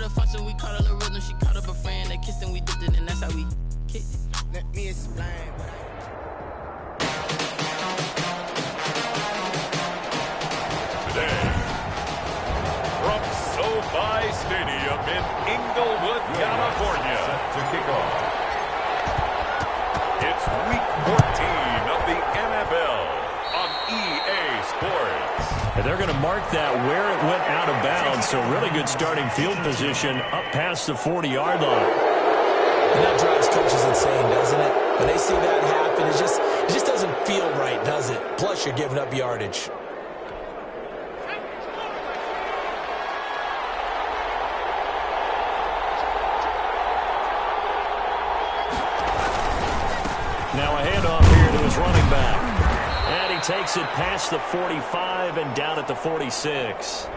the function, we caught a little rhythm. She caught up a friend, they kissed and we dipped it, and that's how we kicked it. Let me explain. Today, from SoFi Stadium in Inglewood, California, set to kick off. It's Week 14 of the NFL on EA Sports. And they're going to mark that where it went out of bounds, so really good starting field position up past the 40-yard line. And that drives coaches insane, doesn't it? When they see that happen, it just doesn't feel right, does it? Plus, you're giving up yardage. Now a handoff here to his running back. And he takes it past the 45 and down at the 46.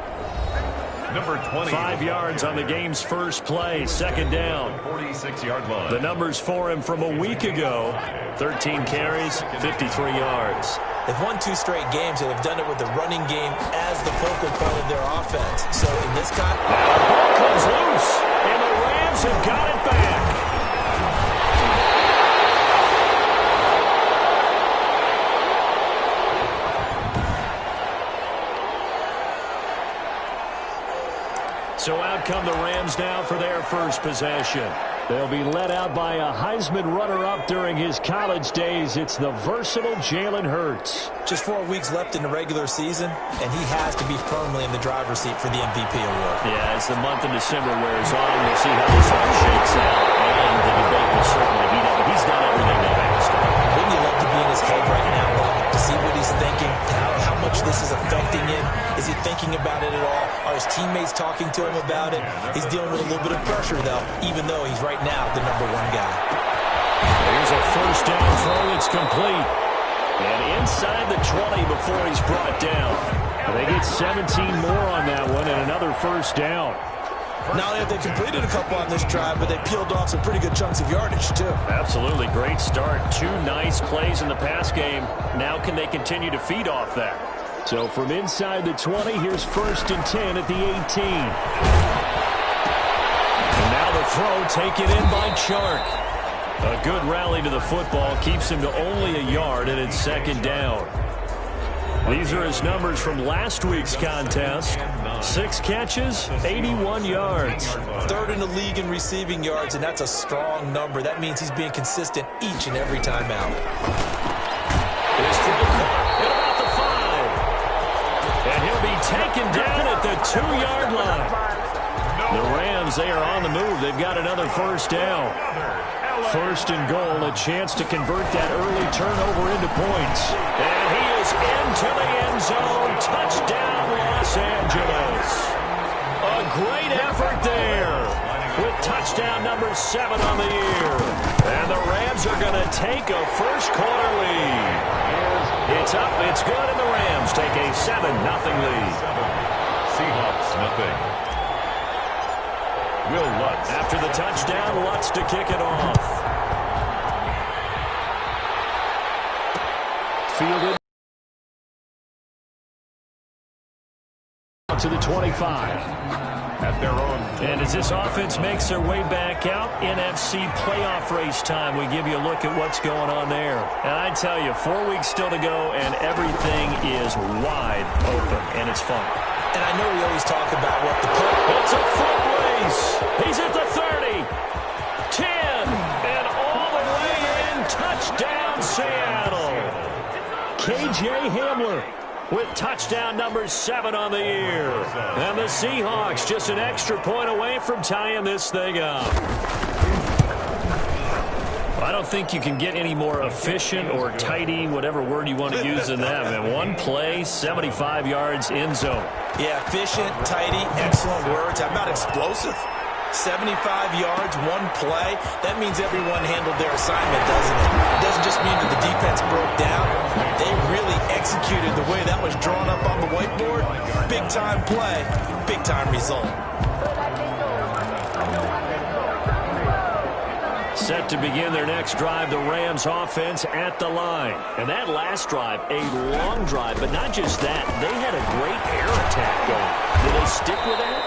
Number 20. 5 yards on the game's first play, second down. 46-yard line. The numbers for him from a week ago, 13 carries, 53 yards. They've won 2 straight games, and they've done it with the running game as the focal point of their offense. So in this The ball comes loose, and the Rams have got it back. So out come the Rams now for their first possession. They'll be led out by a Heisman runner-up during his college days. It's the versatile Jalen Hurts. just 4 weeks left in the regular season, and he has to be firmly in the driver's seat for the MVP award. Yeah, as the month of December wears on, we'll see how this all shakes out. And the debate will certainly heat up. But he's done everything they've asked him. Wouldn't you love to be in his head right now, though, to see what he's thinking, how much this is affecting him? Is he thinking about it at all? Are his teammates talking to him about it? He's dealing with a little bit of pressure, though, even though he's right now the #1 guy. Here's a first down throw that's complete. And inside the 20 before he's brought down. They get 17 more on that one and another first down. Not only have they completed a couple on this drive, but they peeled off some pretty good chunks of yardage, too. Absolutely. Great start. 2 nice plays in the pass game. Now can they continue to feed off that? So from inside the 20, here's 1st and 10 at the 18. And now the throw taken in by Chark. A good rally to the football keeps him to only a yard, and it's 2nd down. These are his numbers from last week's contest. 6 catches, 81 yards. 3rd in the league in receiving yards, and that's a strong number. That means he's being consistent each and every time out. His throw caught at about the 5. And he'll be taken down at the 2-yard line. The Rams, they are on the move. They've got another first down. 1st and goal, a chance to convert that early turnover into points. And he is into the end zone. Touchdown, Los Angeles. A great effort there with touchdown number 7 on the year. And the Rams are going to take a first-quarter lead. It's up, it's good, and the Rams take a 7-0 lead. Seahawks, nothing. Will Lutz. After the touchdown, Lutz to kick it off. Fielded to the 25. At their own. And as this offense makes their way back out, NFC playoff race time, we give you a look at what's going on there. And I tell you, 4 weeks still to go, and everything is wide open, and it's fun. And I know we always talk about what the play. It's a foot race. He's at the 30, 10, and all the way in. Touchdown, Seattle. K.J. Hamler with touchdown number 7 on the year. And the Seahawks just an extra point away from tying this thing up. I don't think you can get any more efficient or tidy, whatever word you want to use in that. And 1 play, 75 yards, end zone. Yeah, efficient, tidy, excellent words. How about explosive? 75 yards, 1 play. That means everyone handled their assignment, doesn't it? It doesn't just mean that the defense broke down. They really executed the way that was drawn up on the whiteboard. Big-time play, big-time result. Set to begin their next drive, the Rams offense at the line. And that last drive, a long drive, but not just that. They had a great air attack going. Did they stick with that?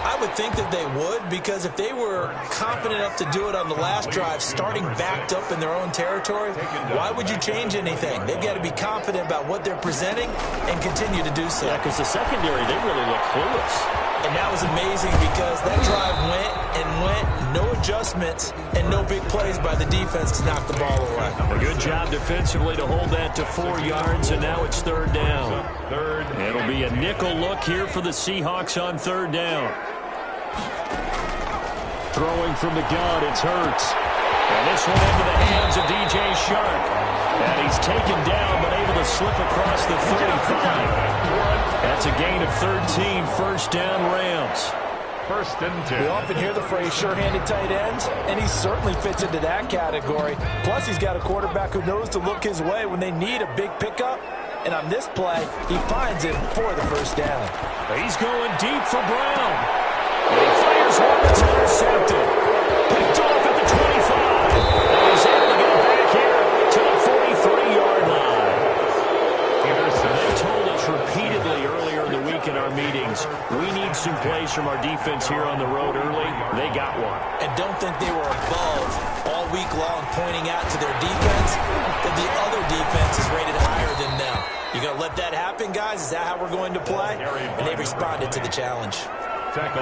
I would think that they would, because if they were confident enough to do it on the last drive, starting backed up in their own territory, why would you change anything? They've got to be confident about what they're presenting and continue to do so. Yeah, because the secondary, they really look clueless. And that was amazing because that drive went and went, no adjustments, and no big plays by the defense to knock the ball away. A good job defensively to hold that to 4 yards, and now it's third down. It'll be a nickel look here for the Seahawks on third down. Throwing from the gun, it's Hurts. And this one into the hands of DJ Shark. And he's taken down, but able to slip across the 35. That's a gain of 13, first down Rams. First and 10. We often hear the phrase sure-handed tight ends, and he certainly fits into that category. Plus, he's got a quarterback who knows to look his way when they need a big pickup. And on this play, he finds it for the first down. He's going deep for Brown. And he fires one that's intercepted. Picked off at the 25. And he's able to get back here to the 43-yard line. They told us repeatedly earlier in the week in our meetings, we need some plays from our defense here on the road early. They got one. And don't think they were above all week long pointing out to their defense that the other defense is rated higher than them. You going to let that happen, guys? Is that how we're going to play? And they responded to the challenge.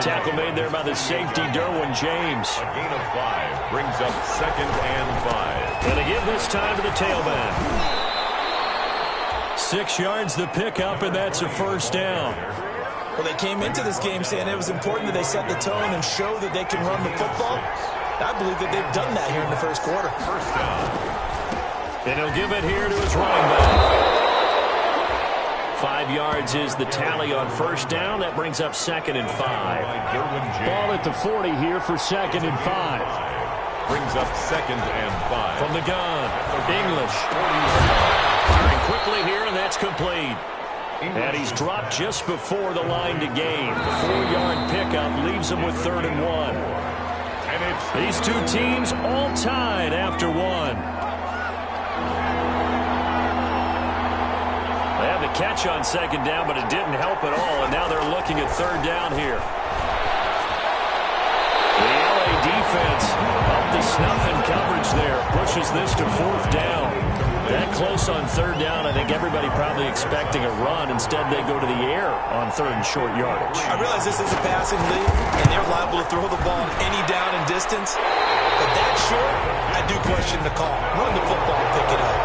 Tackle made there by the safety, Derwin James. A gain of 5 brings up second and 5. Going to give this time to the tailback. 6 yards the pickup, and that's a first down. Well, they came into this game saying it was important that they set the tone and show that they can run the football. I believe that they've done that here in the first quarter. First down. And he'll give it here to his running back. 5 yards is the tally on first down. That brings up second and 5. Ball at the 40 here for second and 5. Brings up second and 5. From the gun, English. Firing quickly here, and that's complete. And he's dropped just before the line to gain. 4-yard pickup leaves him with third and 1. These two teams all tied after one. They had the catch on second down, but it didn't help at all, and now they're looking at third down here. The LA defense up to snuff in coverage there. Pushes this to fourth down. That close on third down, I think everybody probably expecting a run. Instead, they go to the air on third and short yardage. I realize this is a passing league, and they're liable to throw the ball on any down and distance. But that short, I do question the call. Run the football and pick it up.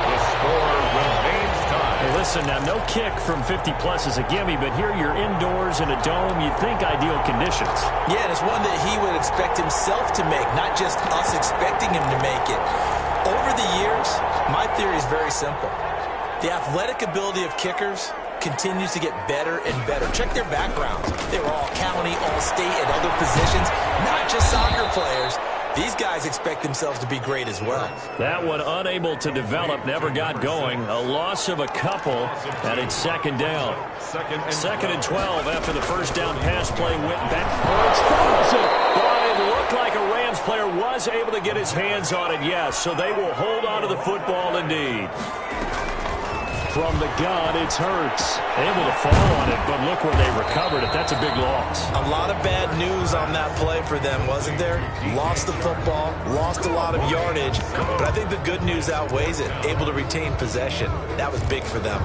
The score remains tied. Hey, listen, now no kick from 50-plus is a gimme, but here you're indoors in a dome. You'd think ideal conditions. Yeah, and it's one that he would expect himself to make, not just us expecting him to make it. Over the years, my theory is very simple. The athletic ability of kickers continues to get better and better. Check their backgrounds. They were all county, all state, and other positions, not just soccer players. These guys expect themselves to be great as well. That one unable to develop, never got going. A loss of a couple, and it's second down. Second and 12 after the first down pass play went back. But it looked like a Rams player was able to get his hands on it, yes. So they will hold on to the football indeed. From the gun, it's Hurts. Able to fall on it, but look where they recovered it. That's a big loss. A lot of bad news on that play for them, wasn't there? Lost the football, lost a lot of yardage, but I think the good news outweighs it. Able to retain possession. That was big for them.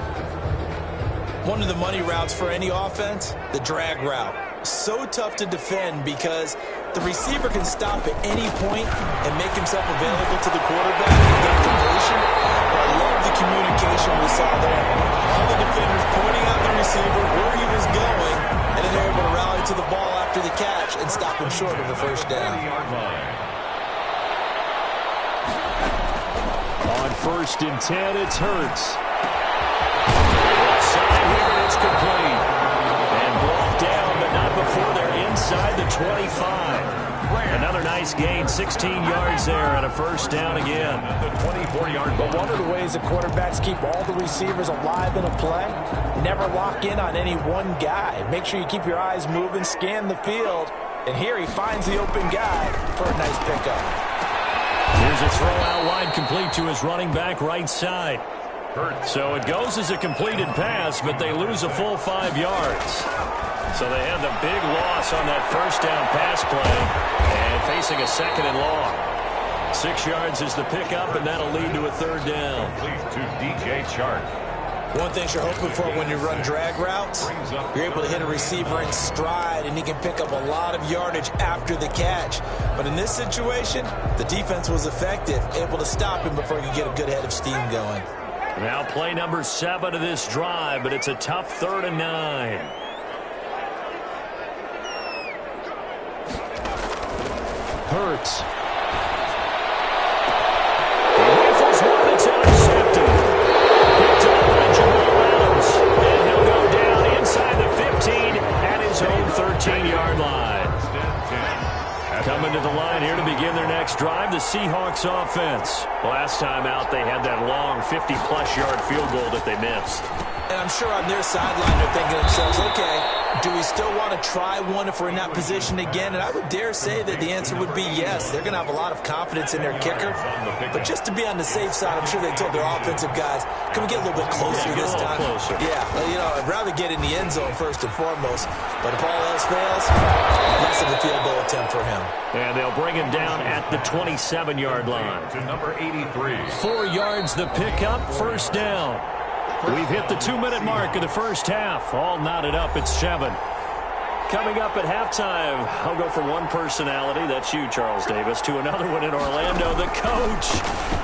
One of the money routes for any offense, the drag route. So tough to defend because the receiver can stop at any point and make himself available to the quarterback and get completion. But I love the communication we saw there. All the defenders pointing out the receiver, where he was going, and then they're able to rally to the ball after the catch and stop him short of the first down. On first and 10, it's Hurts. Side here, it's complete. And brought down, but not before they're inside the 25. Another nice gain, 16 yards there, and a first down again. The 24-yard. But one of the ways the quarterbacks keep all the receivers alive in a play, never lock in on any one guy. Make sure you keep your eyes moving, scan the field, and here he finds the open guy for a nice pickup. Here's a throw out wide, complete to his running back right side. So it goes as a completed pass, but they lose a full 5 yards. So they had the big loss on that first down pass play and facing a 2nd and long. 6 yards is the pickup, and that'll lead to a 3rd down. To DJ Chark. One thing you're hoping for when you run drag routes, you're able to hit a receiver in stride, and he can pick up a lot of yardage after the catch. But in this situation, the defense was effective, able to stop him before he could get a good head of steam going. Now play number 7 of this drive, but it's a tough 3rd and 9. Hurts. He rifles one, it's intercepted. Picked up by Jamal Adams, and he'll go down inside the 15 at his own 13-yard line. Coming to the line here to begin their next drive, the Seahawks offense. Last time out, they had that long 50-plus yard field goal that they missed. And I'm sure on their sideline they're thinking to themselves, okay, do we still want to try one if we're in that position again? And I would dare say that the answer would be yes. They're going to have a lot of confidence in their kicker. But just to be on the safe side, I'm sure they told their offensive guys, can we get a little bit closer this time? Yeah, well, you know, I'd rather get in the end zone first and foremost. But if all else fails, less of a field goal attempt for him. And they'll bring him down at the 27-yard line. To number 83. 4 yards the pickup, 1st down. We've hit the 2-minute mark of the first half. All knotted up at 7. Coming up at halftime, I'll go from one personality, that's you, Charles Davis, to another one in Orlando, the coach.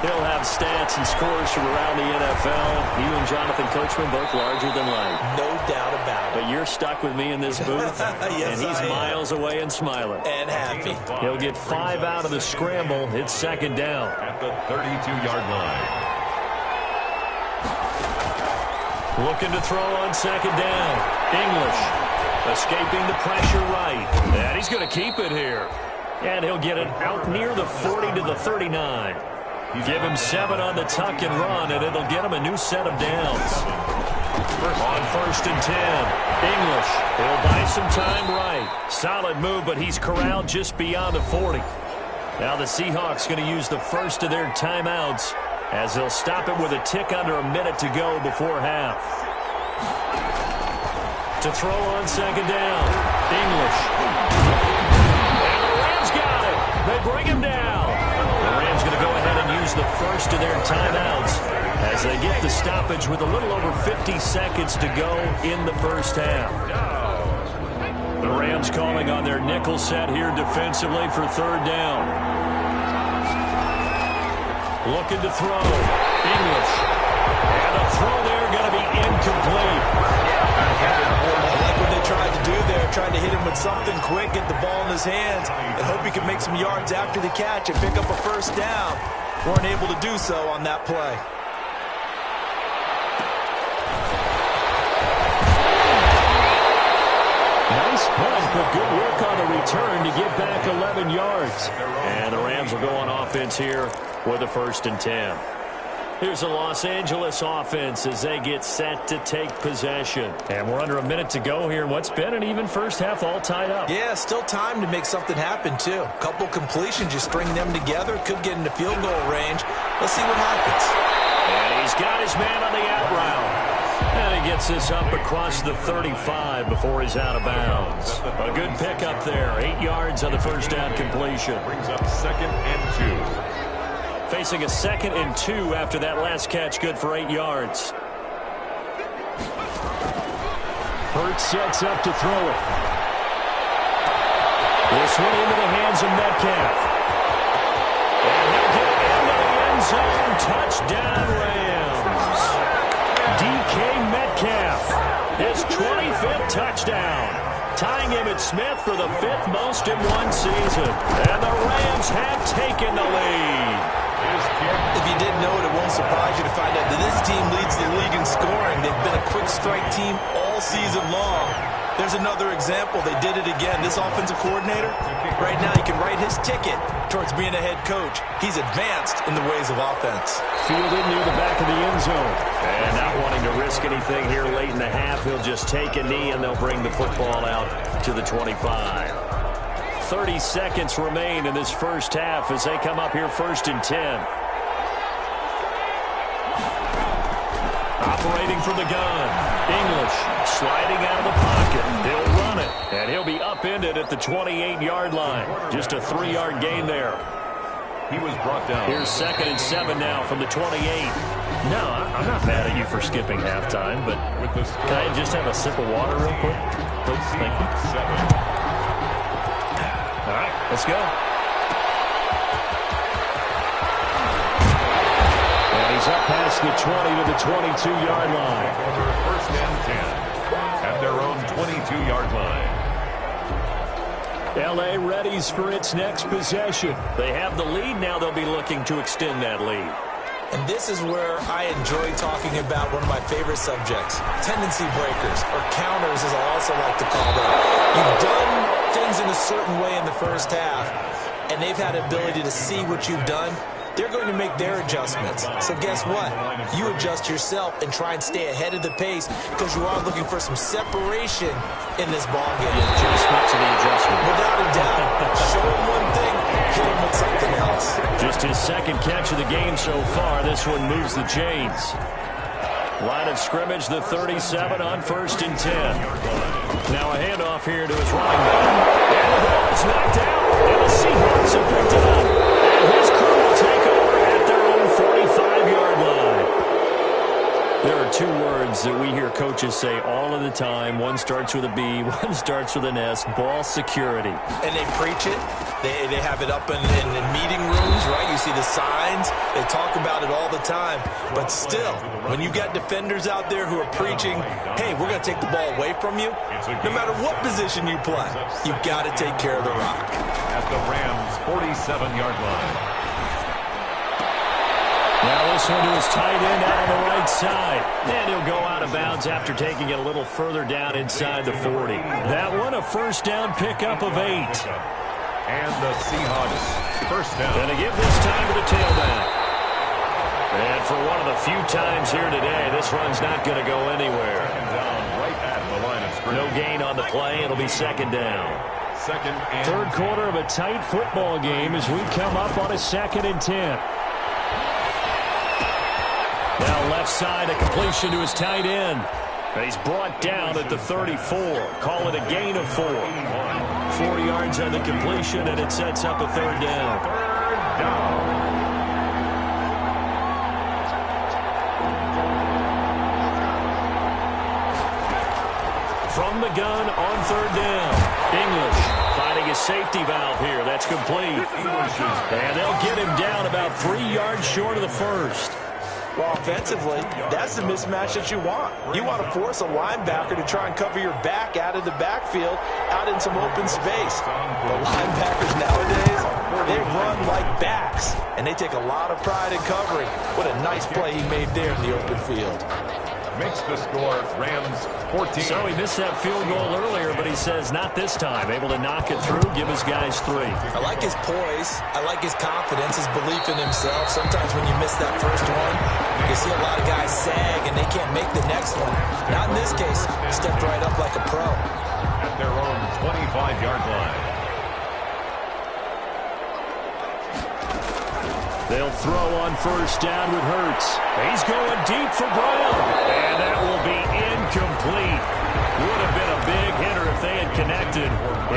He'll have stats and scores from around the NFL. You and Jonathan Coachman both larger than life. No doubt about it. But you're stuck with me in this booth, yes, and he's miles away and smiling. And happy. He'll get 5 out of the scramble. It's 2nd down. At the 32-yard line. Looking to throw on 2nd down. English escaping the pressure right. And he's going to keep it here. And he'll get it out near the 40 to the 39. Give him 7 on the tuck and run, and it'll get him a new set of downs. On 1st and 10. English. He'll buy some time right. Solid move, but he's corralled just beyond the 40. Now the Seahawks going to use the first of their timeouts as they'll stop him with a tick under a minute to go before half. To throw on 2nd down. English. And the Rams got it. They bring him down. The Rams going to go ahead and use the first of their timeouts as they get the stoppage with a little over 50 seconds to go in the first half. The Rams calling on their nickel set here defensively for 3rd down. Looking to throw. English. And a throw there going to be incomplete. I like what they tried to do there, trying to hit him with something quick, get the ball in his hands, and hope he can make some yards after the catch and pick up a 1st down. Weren't able to do so on that play. Nice punt, but good work on the return to get back 11 yards. And the Rams will go on offense here with a 1st and 10. Here's the Los Angeles offense as they get set to take possession. And we're under a minute to go here in what's been an even first half, all tied up. Yeah, still time to make something happen, too. A couple completions, you string them together, could get into field goal range. Let's see what happens. And he's got his man on the out route. And he gets this up across the 35 before he's out of bounds. A good pickup there. 8 yards on the first down completion. Brings up 2nd and 2. Facing a 2nd and 2 after that last catch, good for 8 yards. Hurts sets up to throw it. This one into the hands of Metcalf. And he'll get into the end zone. Touchdown, Rams. DK Metcalf, his 25th touchdown. Tying him at Smith for the 5th most in one season. And the Rams have taken the lead. If you didn't know it, it won't surprise you to find out that this team leads the league in scoring. They've been a quick strike team all season long. There's another example. They did it again. This offensive coordinator, right now, he can write his ticket towards being a head coach. He's advanced in the ways of offense. Fielded near the back of the end zone. And not wanting to risk anything here late in the half, he'll just take a knee and they'll bring the football out to the 25. 30 seconds remain in this first half as they come up here 1st and 10. Operating from the gun. English sliding out of the pocket. He'll run it, and he'll be upended at the 28-yard line. Just a 3-yard gain there. He was brought down. Here's 2nd and 7 now from the 28. No, I'm not mad at you for skipping halftime, but can I just have a sip of water real quick? Please, thank you. All right, let's go. And he's up past the 20 to the 22-yard line. First and 10 at their own 22-yard line. L.A. readies for its next possession. They have the lead. Now they'll be looking to extend that lead. And this is where I enjoy talking about one of my favorite subjects, tendency breakers, or counters as I also like to call them. You've done things in a certain way in the first half, and they've had the ability to see what you've done. They're going to make their adjustments. So guess what? You adjust yourself and try and stay ahead of the pace because you are looking for some separation in this ball game. The adjustment to the adjustment. Without a doubt. Show him one thing, hit him with something else. Just his second catch of the game so far. This one moves the chains. Line of scrimmage, the 37 on 1st and 10. Now a handoff here to his running back. And the ball is knocked out. And the Seahawks have picked it up. And his crew will take over at their own 45-yard line. There are 2 words that we hear coaches say all of the time. One starts with a B, one starts with an S. Ball security. And they preach it. They have it up in meeting rooms, right? You see the signs. They talk about it all the time. But still, when you got defenders out there who are preaching, hey, we're going to take the ball away from you, no matter what position you play, you've got to take care of the rock. At the Rams' 47-yard line. Now this one to his tight end out on the right side. And he'll go out of bounds after taking it a little further down inside the 40. That one a first down pickup of 8. And the Seahawks first down. Going to give this time to the tailback. And for one of the few times here today, this run's not going to go anywhere. Second down right at the line of scrimmage. No gain on the play. It'll be 2nd down. Second and 3rd quarter of a tight football game as we come up on a 2nd and 10. Now left side, a completion to his tight end. And he's brought down at the 34. Call it a gain of 4. 4 yards on the completion, and it sets up a 3rd down. third down. From the gun on 3rd down. English finding his safety valve here. That's complete. And they'll get him down about 3 yards short of the 1st. Well, offensively, that's the mismatch that you want. You want to force a linebacker to try and cover your back out of the backfield, out in some open space. The linebackers nowadays, they run like backs, and they take a lot of pride in covering. What a nice play he made there in the open field. Makes the score Rams 14. So he missed that field goal earlier, but he says not this time. Able to knock it through, give his guys 3. I like his poise. I like his confidence, his belief in himself. Sometimes when you miss that first one, you see a lot of guys sag and they can't make the next one. Not in this case. Stepped right up like a pro. At their own 25-yard line. They'll throw on 1st down with Hurts. He's going deep for Brown. And that will be incomplete. Would have been a big hitter if they had connected.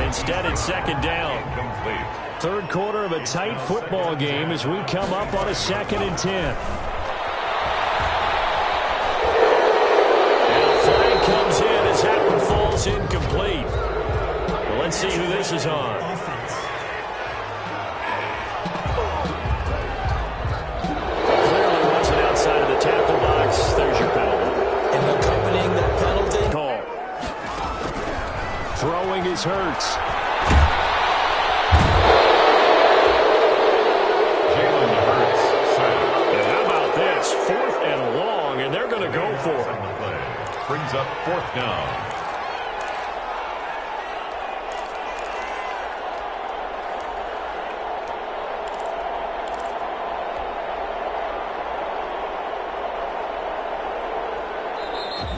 Instead, it's 2nd down. Complete. 3rd quarter of a tight football game as we come up on a 2nd and 10. And a flag comes in as that one falls incomplete. Well, let's see who this is on. Tackle box, there's your penalty. And accompanying that penalty. Call. Throwing is Hurts. Jalen Hurts sacked. And how about this? 4th and long, and they're going to go for it. Brings up 4th down.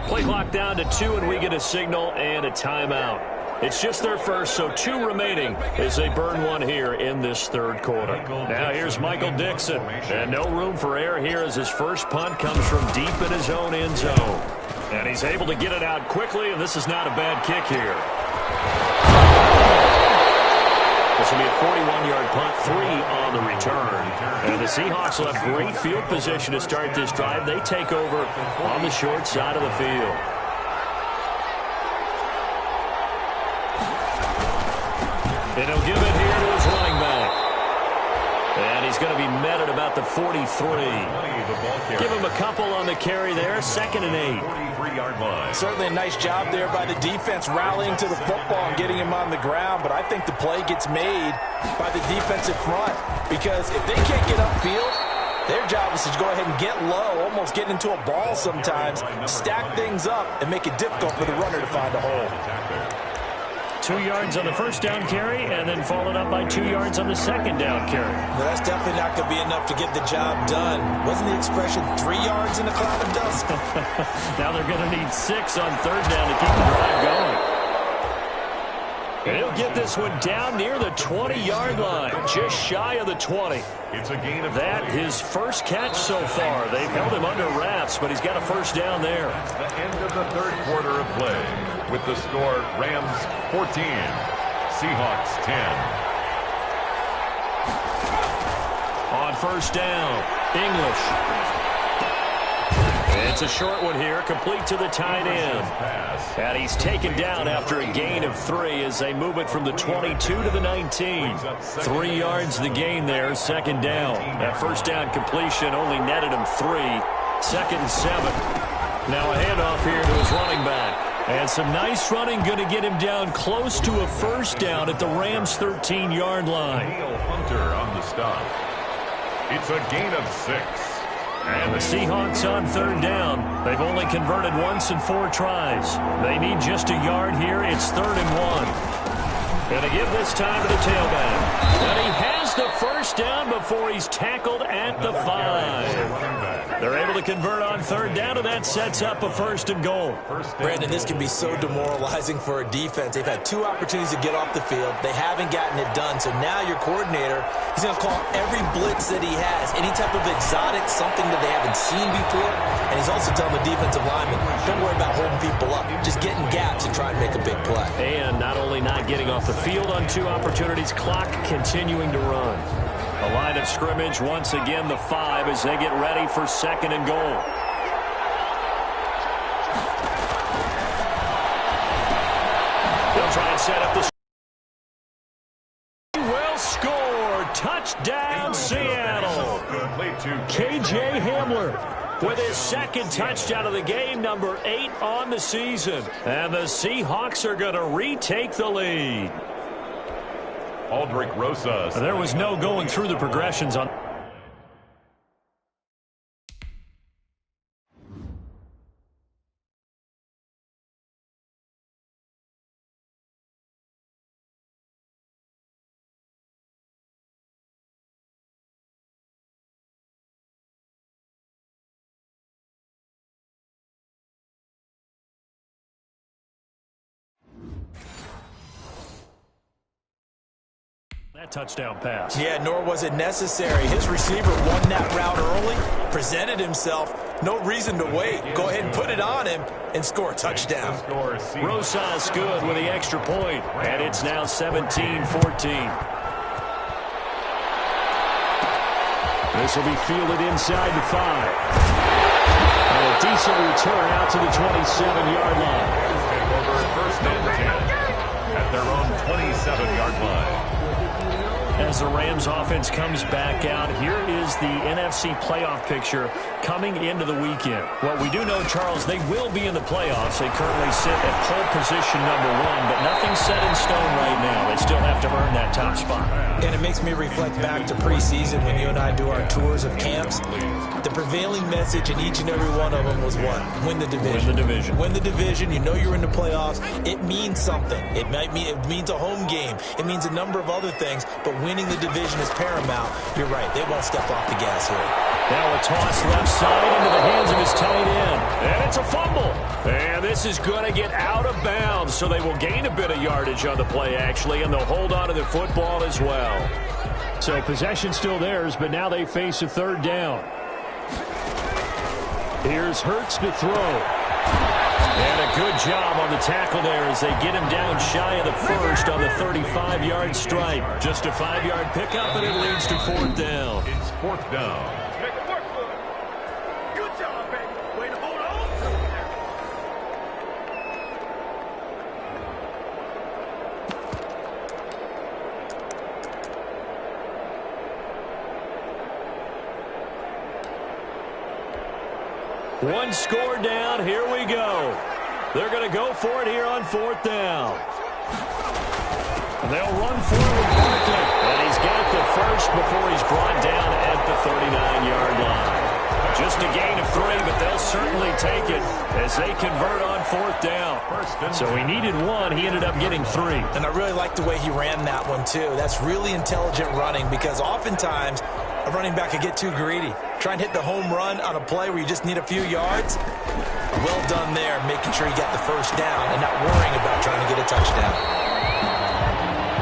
Play clock down to 2, and we get a signal and a timeout. It's just their first, so 2 remaining as they burn one here in this third quarter. Now here's Michael Dixon. And no room for error here as his first punt comes from deep in his own end zone. And he's able to get it out quickly, and this is not a bad kick here. This will be a 41-yard punt, 3 on the return. And the Seahawks will have great field position to start this drive. They take over on the short side of the field. And he'll give it here to his running back. And he's going to be met at about the 43. Give him a couple on the carry there. 2nd and 8. 43-yard line. Certainly a nice job there by the defense rallying to the football and getting him on the ground. But I think the play gets made by the defensive front. Because if they can't get upfield, their job is to go ahead and get low, almost get into a ball sometimes, stack things up, and make it difficult for the runner to find a hole. 2 yards on the first down carry, and then followed up by 2 yards on the second down carry. Well, that's definitely not going to be enough to get the job done. Wasn't the expression 3 yards in a cloud of dust? Now they're going to need 6 on third down to keep the drive going. And he'll get this one down near the 20-yard line, just shy of the 20. It's a gain of that his first catch so far. They've held him under wraps, but he's got a first down there. That's the end of the third quarter of play. With the score, Rams 14, Seahawks 10. On first down, English. It's a short one here, complete to the tight end. And he's taken down after a gain of 3 as they move it from the 22 to the 19. 3 yards the gain there, 2nd down. That first down completion only netted him 3. 2nd and 7. Now a handoff here to his running back. And some nice running, going to get him down close to a first down at the Rams' 13-yard line. Hunter on the stop. It's a gain of 6. And the Seahawks on third down. They've only converted once in 4 tries. They need just a yard here. It's 3rd and 1. Going to give this time to the tailback. And he has the first down before he's tackled at the 5. They're able to convert on third down, and that sets up a 1st and goal. Brandon, this can be so demoralizing for a defense. They've had 2 opportunities to get off the field. They haven't gotten it done. So now your coordinator, he's going to call every blitz that he has, any type of exotic, something that they haven't seen before. And he's also telling the defensive lineman, don't worry about holding people up. Just get in gaps and try and make a big play. And not only not getting off the field on 2 opportunities, clock continuing to run. A line of scrimmage, once again, the 5 as they get ready for 2nd and goal. They'll try and set up the... He will score. Touchdown, Seattle. K.J. Hamler with his 2nd touchdown of the game, number 8 on the season. And the Seahawks are going to retake the lead. Aldrich Rosas. There was no going through the progressions on. That touchdown pass. Yeah, nor was it necessary. His receiver won that route early, presented himself. No reason to wait. Go ahead and put it on him and score a touchdown. Rosas good with the extra point, and it's now 17-14. This will be fielded inside the 5. And a decent return out to the 27-yard line. Over 1st and 10 at their own 27-yard line. As the Rams offense comes back out, here is the NFC playoff picture coming into the weekend. What we do know, Charles, they will be in the playoffs. They currently sit at pole position number 1, but nothing's set in stone right now. They still have to earn that top spot. And it makes me reflect back to preseason when you and I do our tours of camps. The prevailing message in each and every one of them was what? Win the division. Win the division. Win the division. You know you're in the playoffs. It means something. It means a home game. It means a number of other things, but winning the division is paramount. You're right. They won't step off the gas here. Now a toss left side into the hands of his tight end. And it's a fumble. And this this is going to get out of bounds, so they will gain a bit of yardage on the play, actually, and they'll hold on to the football as well. So possession still theirs, but now they face a third down. Here's Hurts to throw. And a good job on the tackle there as they get him down shy of the first on the 35-yard stripe. Just a 5-yard pickup, and it leads to fourth down. It's fourth down. Make it work for him. Good job, baby. Way to hold on to it. One score down. Here we go. They're going to go for it here on fourth down. They'll run forward quickly. And he's got the first before he's brought down at the 39-yard line. Just a gain of 3, but they'll certainly take it as they convert on fourth down. So he needed 1. He ended up getting 3. And I really like the way he ran that one, too. That's really intelligent running because oftentimes a running back could get too greedy. Try and hit the home run on a play where you just need a few yards. Well done there, making sure you got the first down and not worrying about trying to get a touchdown.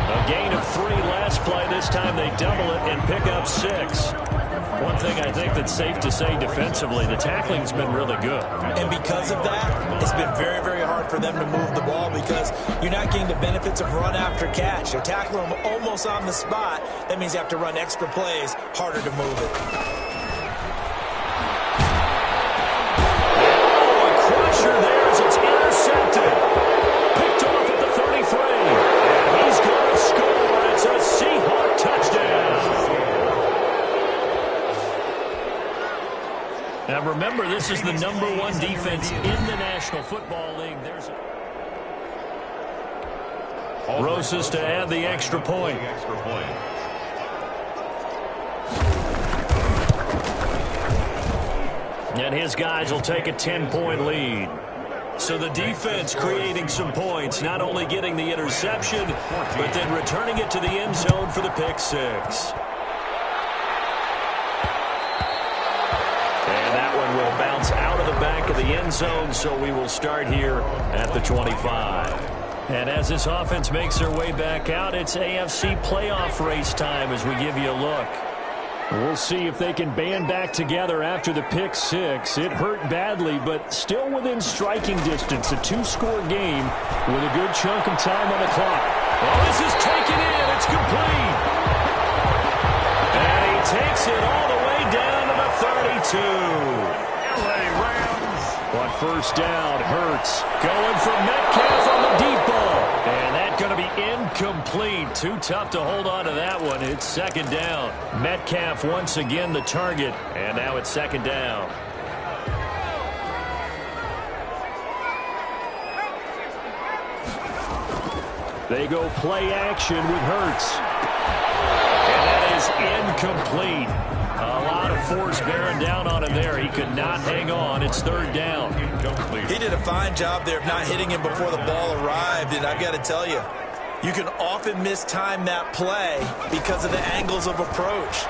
A gain of 3 last play. This time they double it and pick up 6. One thing I think that's safe to say defensively, the tackling's been really good. And because of that, it's been very, very hard for them to move the ball because you're not getting the benefits of run after catch. You're tackling them almost on the spot. That means you have to run extra plays, harder to move it. Oh, a crusher there as it's intercepted. Picked off at the 33. And he's going to score. It's a Seahawk touchdown. Now remember, this is the #1 defense in the National Football League. There's Rosas to add the extra point. And his guys will take a 10-point lead. So the defense creating some points, not only getting the interception, but then returning it to the end zone for the pick 6. Will bounce out of the back of the end zone, so we will start here at the 25. And as this offense makes their way back out, it's AFC playoff race time as we give you a look. We'll see if they can band back together after the pick 6. It hurt badly, but still within striking distance. A 2-score game with a good chunk of time on the clock. Well, this is taken in. It's complete. And he takes it all the way down to the 32. But first down, Hurts going for Metcalf on the deep ball. And that's going to be incomplete. Too tough to hold on to that one. It's second down. Metcalf once again the target. And now it's second down. They go play action with Hurts. And that is incomplete. A lot of force bearing down on him there. He could not hang on. It's third down. He did a fine job there of not hitting him before the ball arrived, and I've got to tell you, you can often mistime that play because of the angles of approach.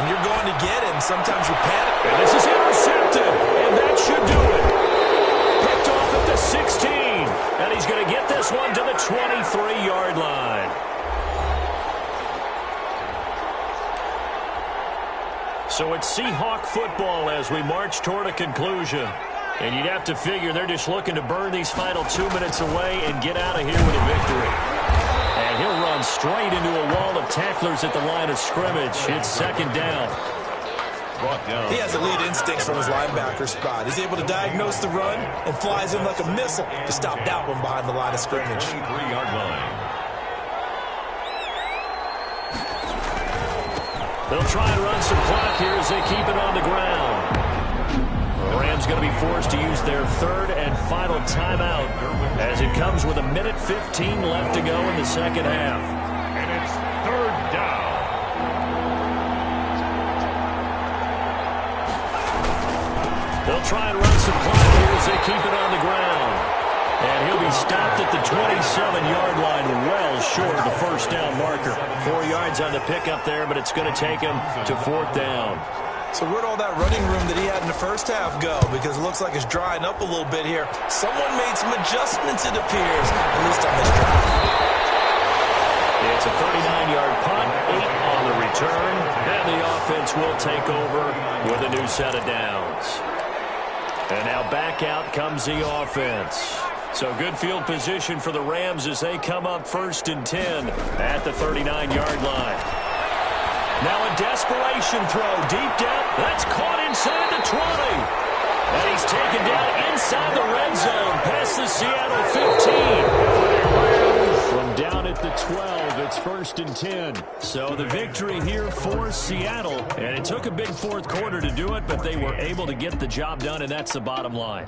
When you're going to get him, sometimes you panic. And this is intercepted, and that should do it. Picked off at the 16, and he's going to get this one to the 23-yard line. So it's Seahawk football as we march toward a conclusion. And you'd have to figure they're just looking to burn these final 2 minutes away and get out of here with a victory. And he'll run straight into a wall of tacklers at the line of scrimmage. It's second down. He has elite instincts from his linebacker spot. He's able to diagnose the run and flies in like a missile to stop that one behind the line of scrimmage. 23-yard line. They'll try and run some clock here as they keep it on the ground. The Rams going to be forced to use their third and final timeout as it comes with 1:15 left to go in the second half. And it's third down. They'll try and run some clock here as they keep it on the ground. And he'll be stopped at the 27-yard line, well short of the first down marker. 4 yards on the pickup there, but it's going to take him to fourth down. So where'd all that running room that he had in the first half go? Because it looks like it's drying up a little bit here. Someone made some adjustments, it appears, at least on this drive. It's a 39-yard punt, 8 on the return, and the offense will take over with a new set of downs. And now back out comes the offense. So good field position for the Rams as they come up 1st and 10 at the 39-yard line. Now a desperation throw deep down. That's caught inside the 20. And he's taken down inside the red zone past the Seattle 15. From down at the 12, it's 1st and 10. So the victory here for Seattle. And it took a big fourth quarter to do it, but they were able to get the job done, and that's the bottom line.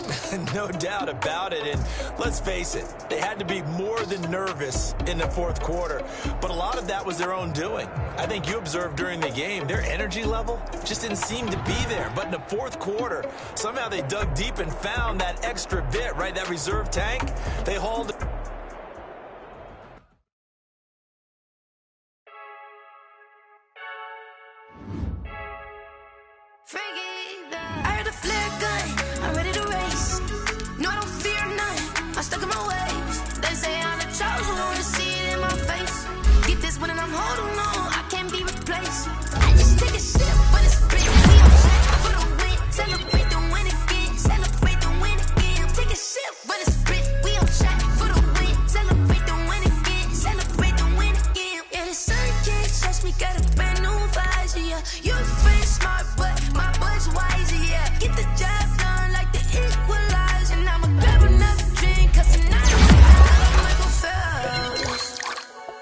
No doubt about it. And let's face it, they had to be more than nervous in the fourth quarter. But a lot of that was their own doing. I think you observed during the game, their energy level just didn't seem to be there. But in the fourth quarter, somehow they dug deep and found that extra bit, right? That reserve tank. They hauled. I heard a flare gun, I'm ready to race. No, I don't fear none, I'm stuck in my ways. They say I'm the chosen one, to see it in my face. Get this one and I'm holding on, I can't be replaced. I just take a sip, but it's pretty. We on track for the win, celebrate the win again. Celebrate the win again. Take a sip, but it's pretty. We on track for the win, celebrate the win again. Celebrate the win again. Yeah, the sun can't touch me, got a brand new visor, yeah. You're friend smart, but my boy's wiser, yeah. Get the job done like the equalizer. And I'ma grab another drink, cause tonight I'm Michael Phelps.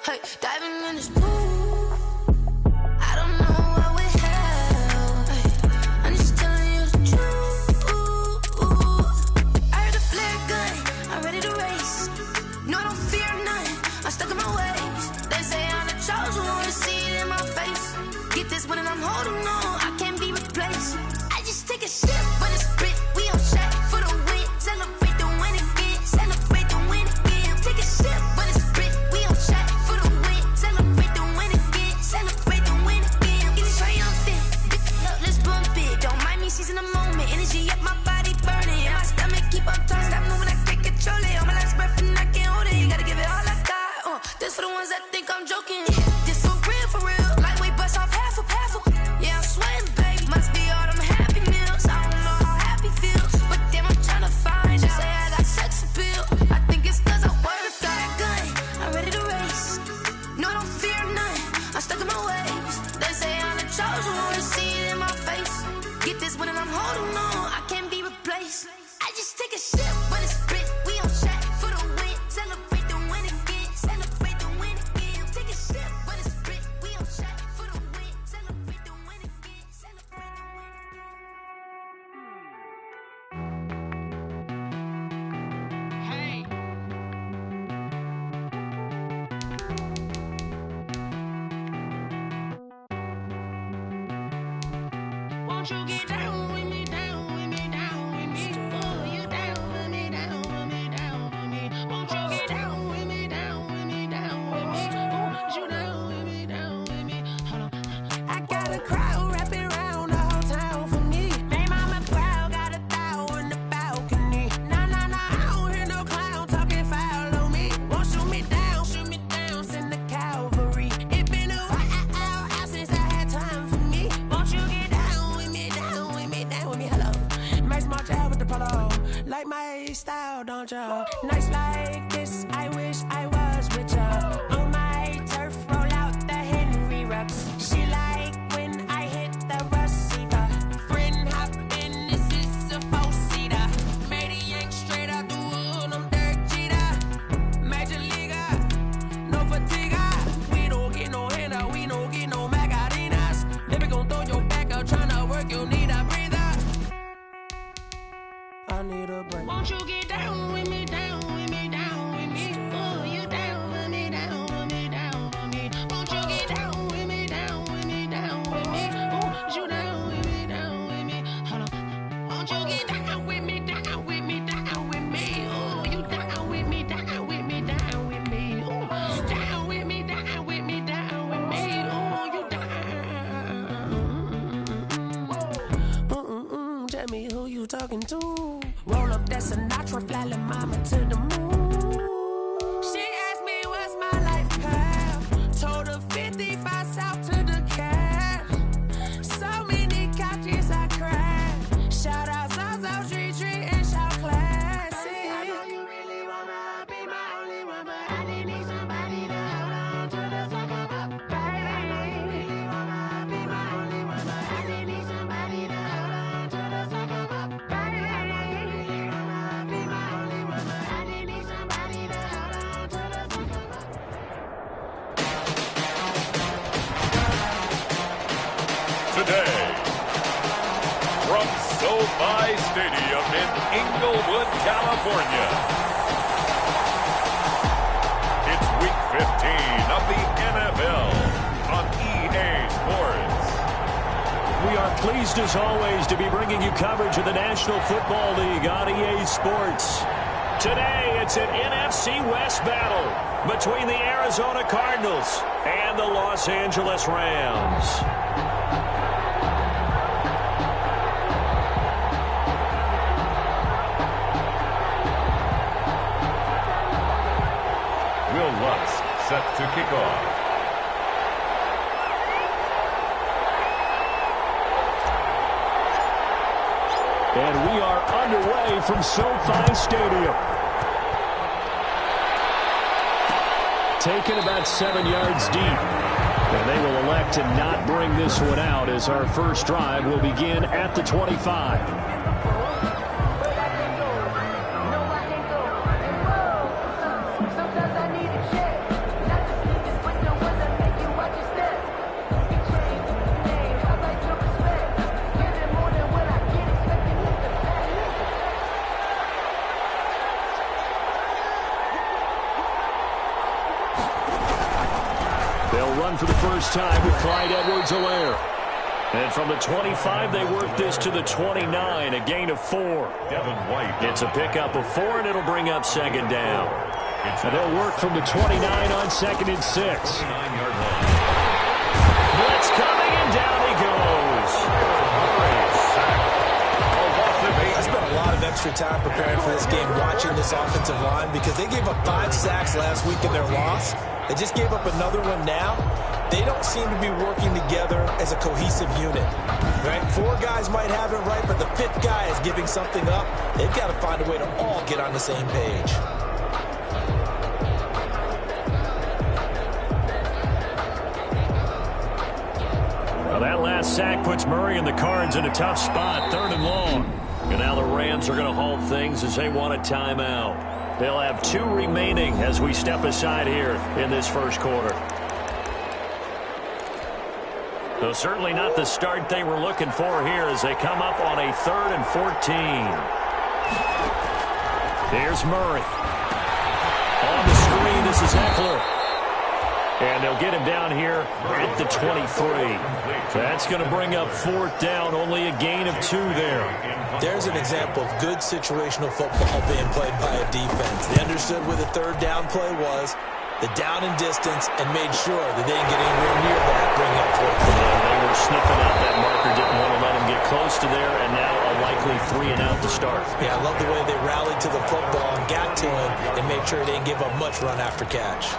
Hey, diving in this pool, I don't know what would help. Hey, I'm just telling you the truth. I heard a flare gun, I'm ready to race. No, I don't fear none, I'm stuck in my ways. They say I'm the chosen one, to see it in my face. Get this one and I'm holding on, I can't be replaced. I just take a sip, but it's Brit. We on track for the win. Celebrate the win again. Celebrate the win again. Take a sip, but it's Brit. We on track for the win. Celebrate the win again. Celebrate the win again. Get it triumphant. Look, let's bump it. Don't mind me seizing the moment. Energy up, my body burning. And my stomach keep on turning. Stop moving, I can't control it. On my last breath and I can't hold it. You gotta give it all I got. This for the ones that think I'm joking. This for real, for real. Lightweight bust off half a. Yeah, I'm sweating, baby. Must be all them happy meals. I don't know how happy feels, but damn, I'm trying to find out. Say I got sex appeal. I think it's cause I wear a flat gun. I'm ready to race. No, I don't fear none. I'm stuck in my ways. They say I'm the chosen one, to see it in my face. Get this one and I'm holding on, I can't be replaced. I just take a sip, but it's Brit. We on track for the win. Celebrate the win again. Celebrate the win again. Take a sip, but it's Brit. We on track for the win. Celebrate the win again. Celebrate the win again. Hey. Won't you get down with me, down with me, down with me? Oh, you down with me, down with me, down with me. Won't you get down with me, down with me, down with me? Oh, you down with me, down with me? Hold on. I got a crowd wrapping around the whole town for me. They mama proud, got a thou in the balcony. Nah, nah, nah, I don't hear no clown talking foul on me. Won't shoot me down, send the cavalry. It been a while since I had time for me. Won't you get down with me, down with me, down with me? Hello. Max March out with the polo. Like my style, don't ya? Nights like this, I wish I was with ya. On my turf, roll out the Henry Rux. She like when I hit the receiver. Friend hop in, this is a four-seater. Made a yank straight out the wood, I'm Derek Jeter. Major leaguer, no fatigue. We don't get no handout, we don't get no Macarinas. Never gon' throw your back out, tryna work, you need a breather. I need a break. Won't you get down with me, down with me, down with me? Oh, you down with me, down with me, down with me? Won't you get down with me, down with me, down with me? Oh, you down with me, down with me? Hold on. Won't you get down with me, down with me, down with me? Oh, you down with me, down with me, down with me? Oh, down with me, down with me, down with me? Oh, you down. talking to. Roll up that Sinatra, fly la mama to the moon. She asked me what's my life path. Told her 55 south to the cab. So many couches I cried. Shout out South Street and shout classic. I know you really wanna be my only one, but I didn't need somebody to hold on to the second up, baby. I know you really wanna be my only one, but I didn't need somebody to hold on to the second up, baby. I know you really wanna be my only one, but I didn't need somebody to hold on to the second up. Today, from SoFi Stadium in Inglewood, California, it's Week 15 of the NFL on EA Sports. We are pleased, as always, to be bringing you coverage of the National Football League on EA Sports. Today, it's an NFC West battle between the Arizona Cardinals and the Los Angeles Rams. Will Lutz set to kick off. And we are underway from SoFi Stadium. Taken about 7 yards deep. And they will elect to not bring this one out as our first drive will begin at the 25. For the first time with Clyde Edwards-Helaire. And from the 25, they work this to the 29, a gain of 4. Devin White. It's a pickup of 4, and it'll bring up second down. And they'll work from the 29 on 2nd and 6. Blitz coming, and down he goes. I spent a lot of extra time preparing for this game, watching this offensive line, because they gave up 5 sacks last week in their loss. They just gave up another one now. They don't seem to be working together as a cohesive unit. Right? 4 guys might have it right, but the 5th guy is giving something up. They've got to find a way to all get on the same page. Well, that last sack puts Murray and the Cards in a tough spot, 3rd and long. And now the Rams are going to halt things as they want a timeout. They'll have 2 remaining as we step aside here in this first quarter. So certainly not the start they were looking for here as they come up on a 3rd and 14. Here's Murray. On the screen, this is Eckler. And they'll get him down here at the 23. That's going to bring up 4th down, only a gain of 2 there. There's an example of good situational football being played by a defense. They understood where the 3rd down play was, the down and distance, and made sure that they didn't get anywhere near that, bring up 4th down. They were sniffing out that marker, didn't want to let him get close to there, and now a likely 3 and out to start. Yeah, I love the way they rallied to the football and got to him and made sure they didn't give up much run after catch.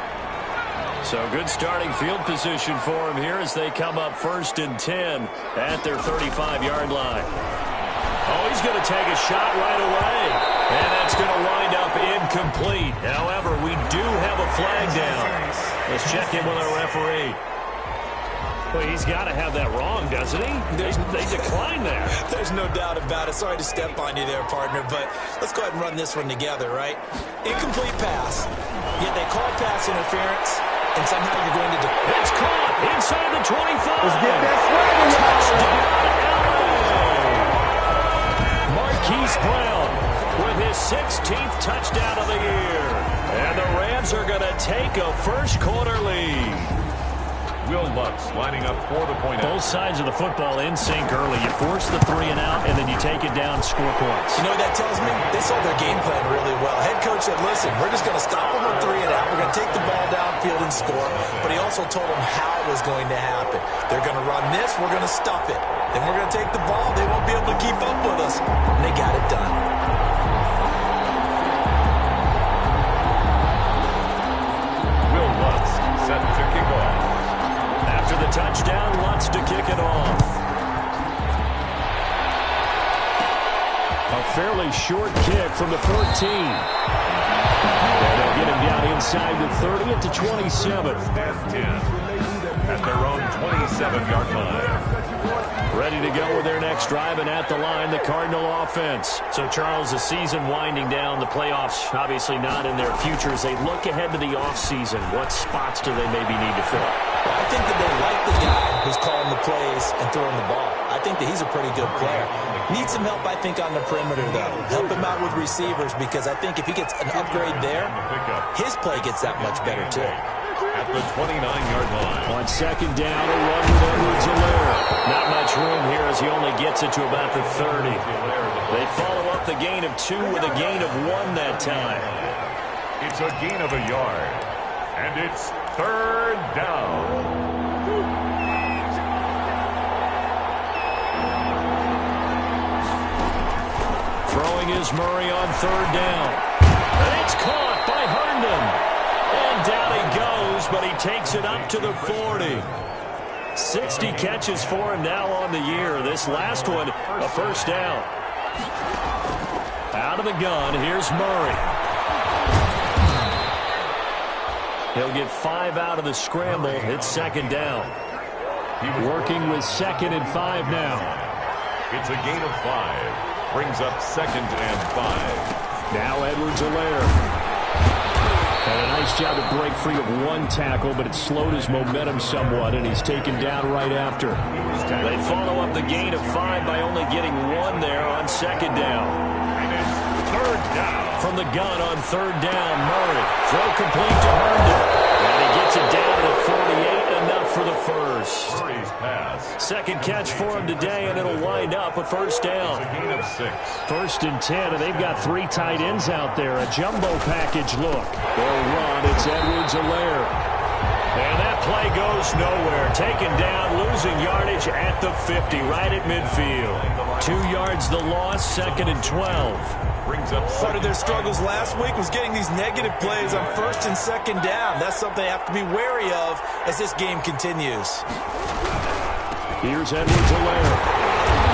So good starting field position for him here as they come up 1st and 10 at their 35-yard line. Oh, he's going to take a shot right away. And that's going to wind up incomplete. However, we do have a flag down. Let's check in with our referee. Well, he's got to have that wrong, doesn't he? They declined that. There's no doubt about it. Sorry to step on you there, partner, but let's go ahead and run this one together, right? Incomplete pass. Yet they call pass interference, and somehow you're going to... It's caught inside the 25. Let's get that swagger, Touchdown, Marquise Brown with his 16th touchdown of the year. And the Rams are going to take a first quarter lead. Will Lutz lining up for the point out. Both sides of the football in sync early. You force the 3 and out, and then you take it down, score points. You know what that tells me? They saw their game plan really well. Head coach said, listen, we're just going to stop them on 3 and out. We're going to take the ball downfield and score. But he also told them how it was going to happen. They're going to run this. We're going to stuff it. Then we're going to take the ball. They won't be able to keep up with us. And they got it done. Will Lutz set to kick off. After the touchdown, Lutz to kick it off. A fairly short kick from the 14. And they'll get him down inside the 30 at the 27. And 10 at their own 27-yard line. Ready to go with their next drive, and at the line, the Cardinal offense. So, Charles, the season winding down, the playoffs obviously not in their future. As they look ahead to the offseason, what spots do they maybe need to fill? Well, I think that they like the guy who's calling the plays and throwing the ball. I think that he's a pretty good player. Needs some help, I think, on the perimeter, though. Help him out with receivers, because I think if he gets an upgrade there, his play gets that much better, too. At the 29-yard line. On second down, a run with Edwards-Helaire. Not much room here as he only gets it to about the 30. They follow up the gain of 2 with a gain of 1 that time. It's a gain of a yard. And it's third down. Throwing is Murray on third down. And it's caught by Herndon. And down he goes, but he takes it up to the 40. 60 catches for him now on the year. This last one, a first down. Out of the gun, here's Murray. He'll get 5 out of the scramble. It's second down. Working with 2nd and 5 now. It's a gain of 5. Brings up 2nd and 5. Now Edwards-Helaire. Had a nice job to break free of 1 tackle, but it slowed his momentum somewhat, and he's taken down right after. They follow up the gain of 5 by only getting 1 there on second down. And it's third down. From the gun on third down, Murray. Throw complete to Herndon. And he gets it down to the 48, enough for the first. Murray's pass. Second catch for him today, and it'll wind up a first down. It's a gain of 6. 1st and 10, and they've got 3 tight ends out there. A jumbo package look. They'll run. It's Edwards-Helaire. And that play goes nowhere. Taken down, losing yardage at the 50, right at midfield. 2 yards the loss, 2nd and 12. Brings up Part of their struggles last week was getting these negative plays on 1st and 2nd down. That's something they have to be wary of as this game continues. Here's Edwards-Helaire.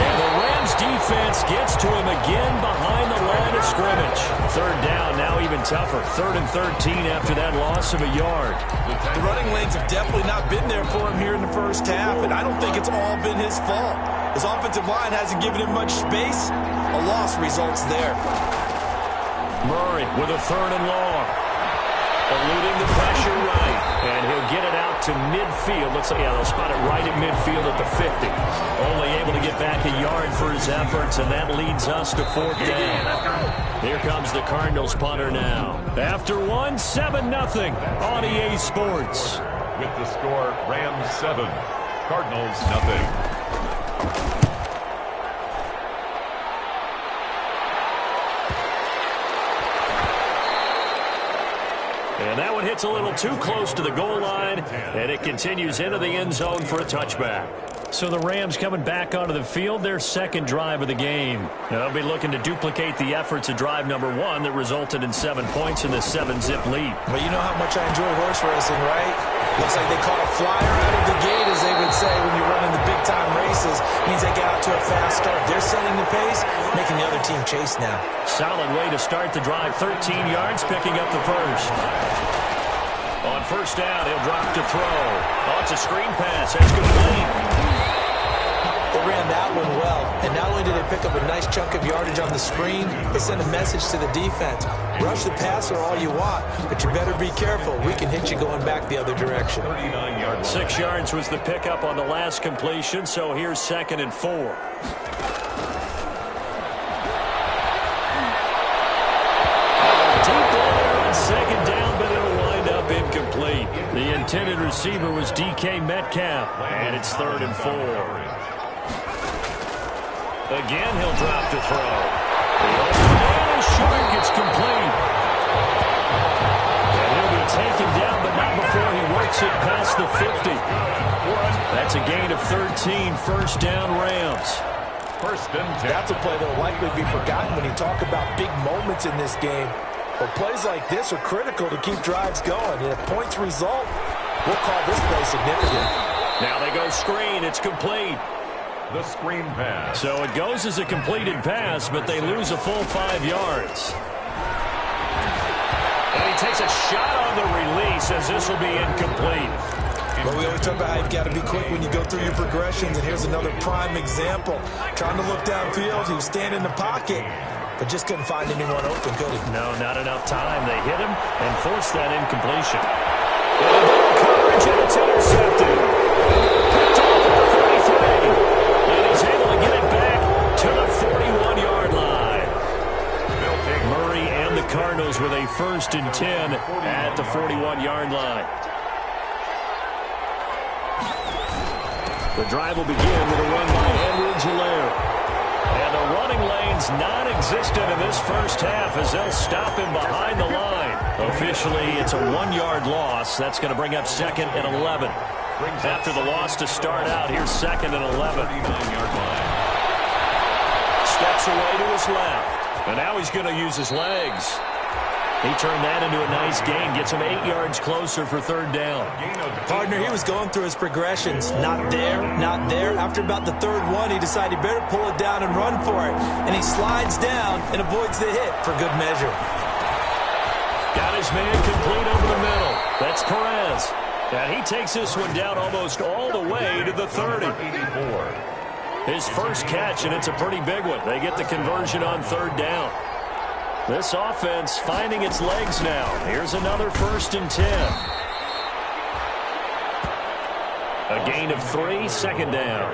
And the Rams defense gets to him again behind the line of scrimmage. Third down, now even tougher. 3rd and 13 after that loss of a yard. The running lanes have definitely not been there for him here in the first half, and I don't think it's all been his fault. His offensive line hasn't given him much space. A loss results there. Murray with a 3rd and long. Eluding the pressure right. And he'll get it out to midfield. Looks like, yeah, they'll spot it right at midfield at the 50. Only able to get back a yard for his efforts, and that leads us to 4th down. Here comes the Cardinals punter now. After 1, 7-0 on EA Sports. with the score, Rams 7, Cardinals nothing. And that one hits a little too close to the goal line, and it continues into the end zone for a touchback. So the Rams coming back onto the field, their second drive of the game. They'll be looking to duplicate the efforts of drive number 1 that resulted in 7 points in the 7-zip lead. But you know how much I enjoy horse racing, right? Looks like they caught a flyer out of the gate, as they would say when you're running the big-time races. Means they get out to a fast start. They're setting the pace, making the other team chase now. Solid way to start the drive. 13 yards, picking up the first. On first down, he'll drop to throw. Oh, it's a screen pass. That's complete. They ran that one well, and not only did they pick up a nice chunk of yardage on the screen, they sent a message to the defense. Rush the passer all you want, but you better be careful. We can hit you going back the other direction. 39 yards. 6 yards was the pickup on the last completion, so here's 2nd and 4. Deep ball there on 2nd down, but it'll wind up incomplete. The intended receiver was DK Metcalf, and it's 3rd and 4. Again, he'll drop to throw. The open man is short. the 50. That's a gain of 13, first down Rams. First and 10. That's a play that will likely be forgotten when you talk about big moments in this game. But plays like this are critical to keep drives going. And if points result, we'll call this play significant. Now they go screen. It's complete. The screen pass. So it goes as a completed pass, but they lose a full 5 yards. And he takes a shot on the release as this will be incomplete. But we always talk about how you've got to be quick when you go through your progressions, and here's another prime example. Trying to look downfield, he was standing in the pocket, but just couldn't find anyone open, could he? No, not enough time. They hit him and forced that incompletion. And coverage, and it's intercepted. Picked off at the 33. And he's able to get it back to the 41-yard line. Murray and the Cardinals with a 1st and 10 at the 41-yard line. The drive will begin with a run by Edwards-Helaire. And the running lane's non-existent in this first half as they'll stop him behind the line. Officially, it's a 1-yard loss. That's going to bring up 2nd and 11. After the loss to start out, here's 2nd and 11. 39-yard line. Steps away to his left. And now he's going to use his legs. He turned that into a nice gain. Gets him 8 yards closer for 3rd down. Partner, he was going through his progressions. Not there, not there. After about the 3rd one, he decided he better pull it down and run for it. And he slides down and avoids the hit for good measure. Got his man complete over the middle. That's Perez. And he takes this one down almost all the way to the 30. His first catch, and it's a pretty big one. They get the conversion on 3rd down. This offense finding its legs now. Here's another 1st and 10. A gain of 3, 2nd down.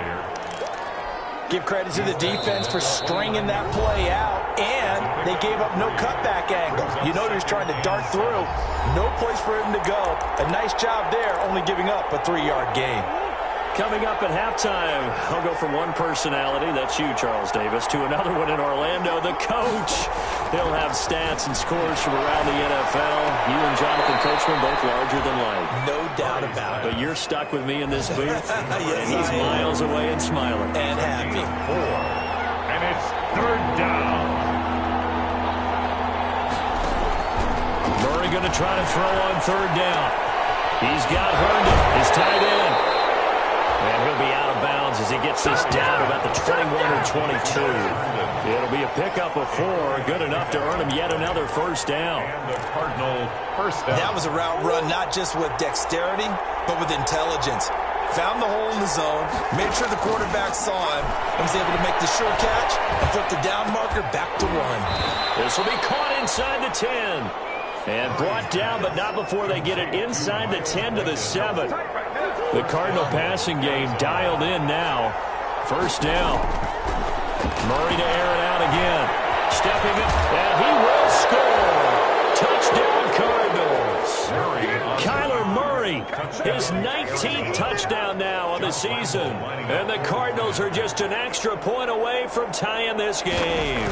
Give credit to the defense for stringing that play out, and they gave up no cutback angle. You know he was trying to dart through. No place for him to go. A nice job there, only giving up a 3-yard gain. Coming up at halftime, I'll go from one personality, that's you, Charles Davis, to another one in Orlando, the coach. He'll have stats and scores from around the NFL. You and Jonathan Coachman both larger than life. No doubt about it. But you're stuck with me in this booth, Yes, and he's miles away and smiling. And happy. 4. And it's 3rd down. Murray going to try to throw on 3rd down. He's got Herndon. He's tied in. And he'll be out of bounds as he gets this down about the 21 or 22. It'll be a pickup of 4, good enough to earn him yet another 1st down. And the Cardinal 1st down. That was a route run not just with dexterity, but with intelligence. Found the hole in the zone, made sure the quarterback saw him, and was able to make the sure catch and flip the down marker back to 1. This will be caught inside the 10. And brought down, but not before they get it inside the 10 to the 7. The Cardinal passing game dialed in now. 1st down. Murray to air it out again. Stepping up, and he will score. Touchdown Cardinals. Kyler Murray, his 19th touchdown now on the season. And the Cardinals are just an extra point away from tying this game.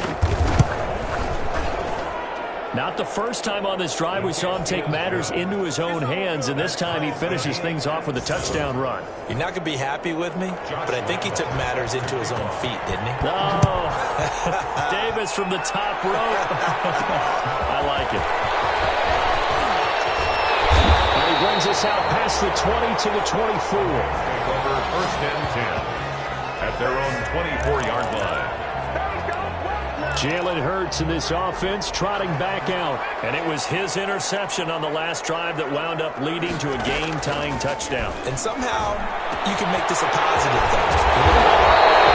Not the first time on this drive we saw him take matters into his own hands, and this time he finishes things off with a touchdown run. You're not going to be happy with me, but I think he took matters into his own feet, didn't he? Oh, Davis from the top rope. I like it. And he brings us out past the 20 to the 24. Over 1st and 10 at their own 24-yard line. Jalen Hurts in this offense trotting back out. And it was his interception on the last drive that wound up leading to a game-tying touchdown. And somehow you can make this a positive thing.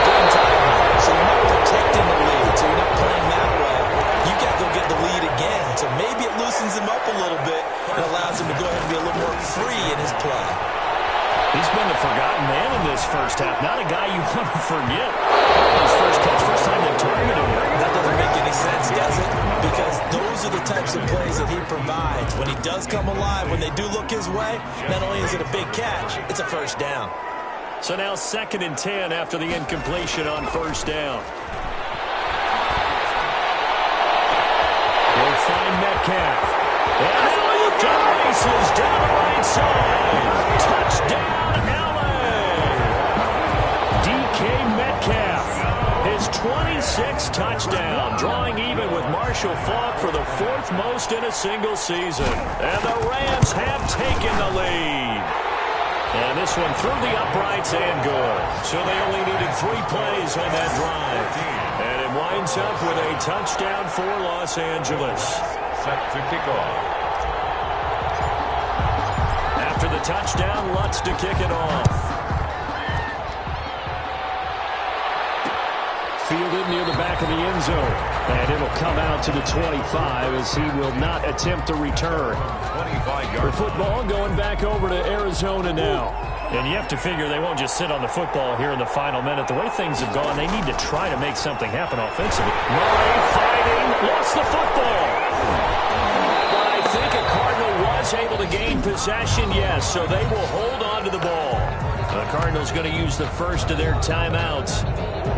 Game-tying, so you're not protecting the lead, so you're not playing that way. You got to go get the lead again. So maybe it loosens him up a little bit and allows him to go ahead and be a little more free in his play. He's been the forgotten man in this first half. Not a guy you want to forget. His first catch, first time they targeted him. That doesn't make any sense, does it? Because those are the types of plays that he provides. When he does come alive, when they do look his way, not only is it a big catch, it's a 1st down. So now 2nd and 10 after the incompletion on 1st down. He'll find Metcalf. And he'll look to the races down the right side. Touchdown! Touchdown, LA! DK Metcalf, his 26th touchdown, drawing even with Marshall Faulk for the 4th most in a single season. And the Rams have taken the lead. And this one through the uprights and good. So they only needed 3 plays on that drive. And it winds up with a touchdown for Los Angeles. Set to kick off. After the touchdown, Lutz to kick it off. Fielded near the back of the end zone. And it'll come out to the 25 as he will not attempt to return. 25-yard The football going back over to Arizona now. And you have to figure they won't just sit on the football here in the final minute. The way things have gone, they need to try to make something happen offensively. Murray fighting, lost the football. But I think a Cardinal was able to gain possession, yes, so they will hold on to the ball. The Cardinals going to use the first of their timeouts,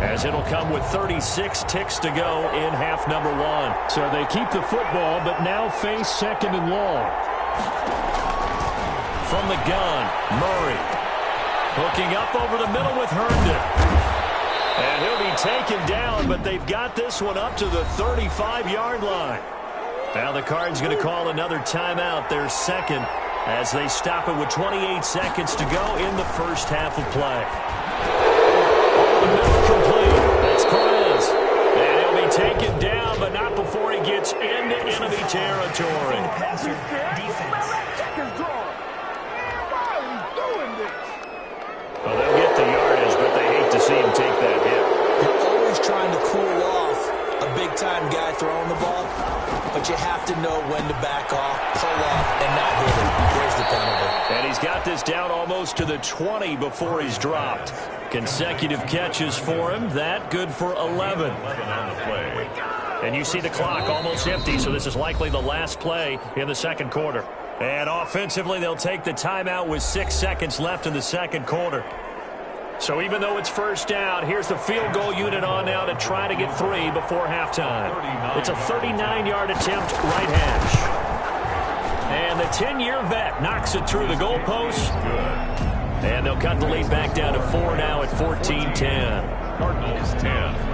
as it'll come with 36 ticks to go in half number 1. So they keep the football, but now face 2nd and long. From the gun, Murray. Hooking up over the middle with Herndon. And he'll be taken down, but they've got this one up to the 35-yard line. Now the Cards going to call another timeout, their second, as they stop it with 28 seconds to go in the first half of play. Complete. That's Perez. And he'll be taken down, but not before he gets into enemy territory. Well, they'll get the yardage, but they hate to see him take that hit. You're always trying to cool off a big-time guy throwing the ball, but you have to know when to back off, pull off, and not hit him. There's the penalty. And he's got this down almost to the 20 before he's dropped. Consecutive catches for him. That good for 11. on the play. And you see the clock almost empty, so this is likely the last play in the second quarter. And offensively, they'll take the timeout with 6 seconds left in the second quarter. So even though it's first down, here's the field goal unit on now to try to get 3 before halftime. It's a 39-yard attempt, right hash. And the 10-year vet knocks it through the goalpost. And they'll cut the lead back down to 4 now at 14-10. Cardinals 10.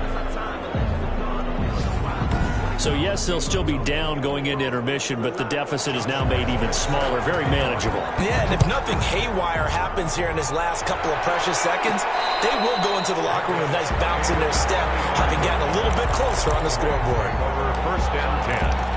So, yes, they'll still be down going into intermission, but the deficit is now made even smaller, very manageable. Yeah, and if nothing haywire happens here in his last couple of precious seconds, they will go into the locker room with a nice bounce in their step, having gotten a little bit closer on the scoreboard. Over first and 10.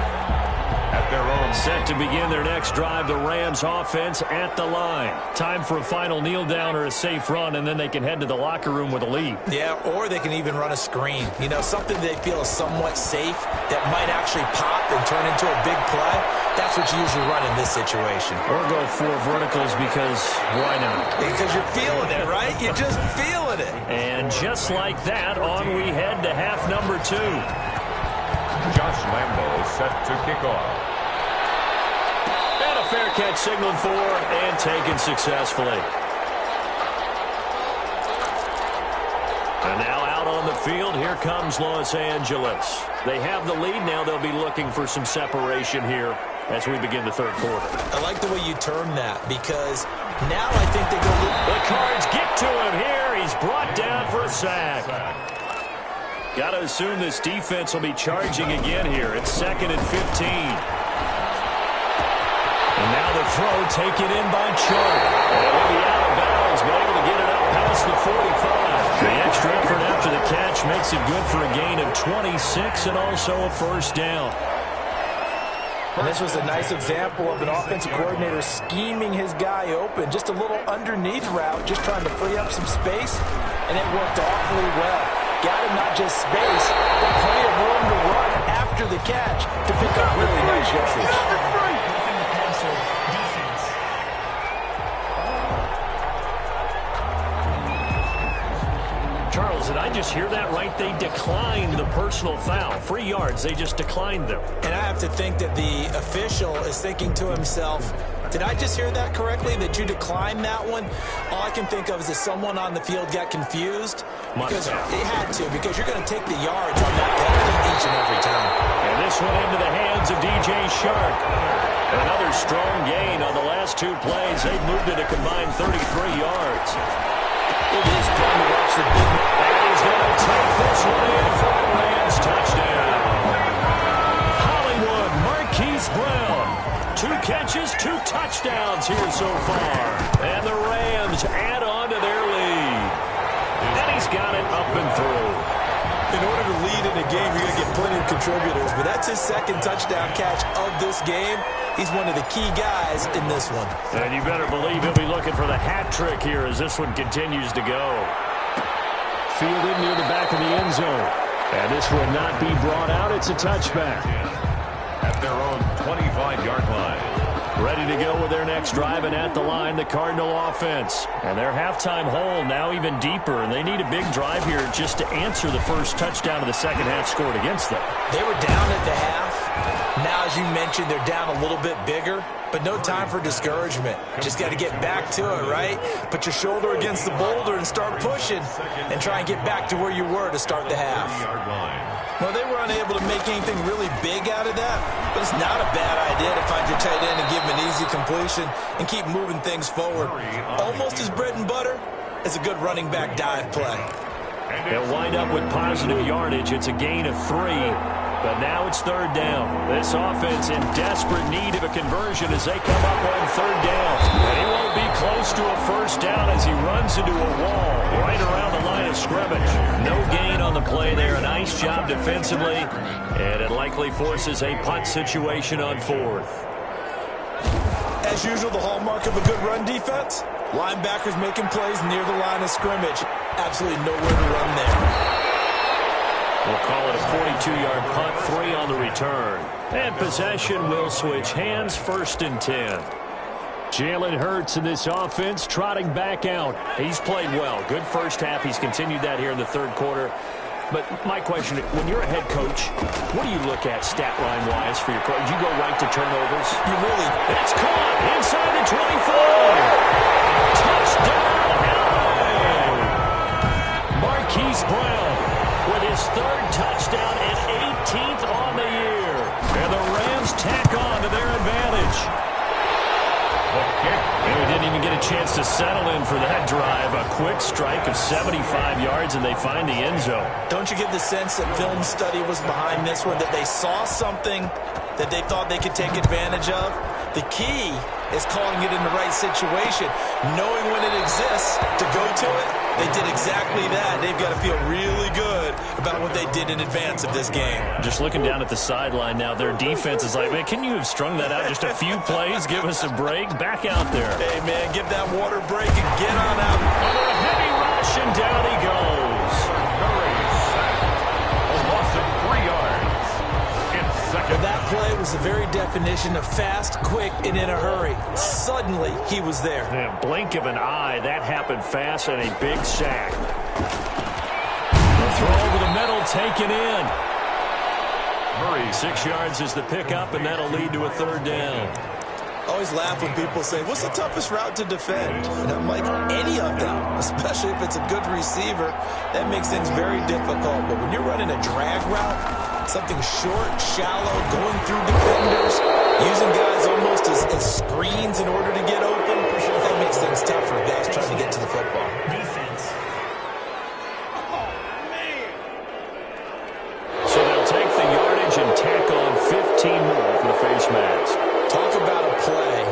At their own. Set to begin their next drive, the Rams offense at the line. Time for a final kneel down or a safe run, and then they can head to the locker room with a lead. Yeah, or they can even run a screen. You know, something they feel is somewhat safe that might actually pop and turn into a big play. That's what you usually run in this situation. Or go 4 verticals because why not? Because you're feeling it, right? You're just feeling it. And just like that, on we head to half number 2. Josh Lambo set to kick off. And a fair catch signaled for and taken successfully. And now out on the field, here comes Los Angeles. They have the lead now. They'll be looking for some separation here as we begin the third quarter. I like the way you term that because now I think they go. The Cards get to him here. He's brought down for a sack. Got to assume this defense will be charging again here. It's 2nd and 15. And now the throw taken in by Chark. And he'll be out of bounds, but able to get it up past the 45. The extra effort after the catch makes it good for a gain of 26 and also a first down. And this was a nice example of an offensive coordinator scheming his guy open. Just a little underneath route, just trying to free up some space, and it worked awfully well. Got him not just space, but plenty of room to run after the catch to pick up really nice yardage. Charles, did I just hear that right they declined the personal foul. 3 yards, they just declined them. And I have to think that the official is thinking to himself, did I just hear that correctly, that you declined that one? All I can think of is that someone on the field got confused. Because it had to, because you're going to take the yards on that penalty each and every time. And this one into the hands of DJ Shark. Another strong gain on the last 2 plays. They've moved it a combined 33 yards. It is fun to watch the big man. And he's going to take this one in for a Rams touchdown. Hollywood Marquise Brown. 2 catches, 2 touchdowns here so far. And the Rams add on to their lead. And he's got it up and through. In order to lead in a game, you're going to get plenty of contributors. But that's his 2nd touchdown catch of this game. He's one of the key guys in this one. And you better believe he'll be looking for the hat trick here as this one continues to go. Fielded near the back of the end zone. And this will not be brought out. It's a touchback. At their own 25-yard line. Ready to go with their next drive, and at the line, the Cardinal offense. And their halftime hole now even deeper, and they need a big drive here just to answer the first touchdown of the second half scored against them. They were down at the half. Now, as you mentioned, they're down a little bit bigger, but no time for discouragement. Just got to get back to it, right? Put your shoulder against the boulder and start pushing and try and get back to where you were to start the half. Well, they were unable to make anything really big out of that, but it's not a bad idea to find your tight end and give him an easy completion and keep moving things forward. Almost as bread and butter as a good running back dive play. They'll wind up with positive yardage. It's a gain of 3, but now it's 3rd down. This offense in desperate need of a conversion as they come up on 3rd down. And he won't be close to a first down as he runs into a wall right around the line of scrimmage. No gain on the play there. A nice job defensively, and it likely forces a punt situation on 4th. As usual, the hallmark of a good run defense, linebackers making plays near the line of scrimmage. Absolutely nowhere to run there. We'll call it a 42-yard punt, 3 on the return. And possession will switch hands, 1st and 10. Jalen Hurts in this offense trotting back out. He's played well. Good first half. He's continued that here in the 3rd quarter. But my question, when you're a head coach, what do you look at stat line-wise for your coach? Do you go right to turnovers? You really... It's caught inside the 25. Touchdown, LA! Marquise Brown with his 3rd touchdown and 18th on the year. And the Rams tack on to their advantage. And we didn't even get a chance to settle in for that drive. A quick strike of 75 yards, and they find the end zone. Don't you get the sense that film study was behind this one, that they saw something that they thought they could take advantage of? The key is calling it in the right situation, knowing when it exists to go to it. They did exactly that. They've got to feel really good about what they did in advance of this game. Just looking down at the sideline now, their defense is like, man, can you have strung that out just a few plays? Give us a break. Back out there. Hey, man, give that water break and get on out. Under a heavy rush, and down he goes. A loss of 3 yards. It's 2nd. Well, that play was the very definition of fast, quick, and in a hurry. Suddenly, he was there. Yeah, blink of an eye. That happened fast, and a big sack. The throw over the middle, taken in. Murray, 6 yards is the pickup, and that'll lead to a 3rd down. Always laugh when people say, what's the toughest route to defend? And I'm like, any of them, especially if it's a good receiver. That makes things very difficult. But when you're running a drag route, something short, shallow, going through defenders, using guys almost as screens in order to get open, that makes things tough for guys trying to get to the football. Defense. Oh, man. So they'll take the yardage and tack on 15 more for the face mask. Talk about a play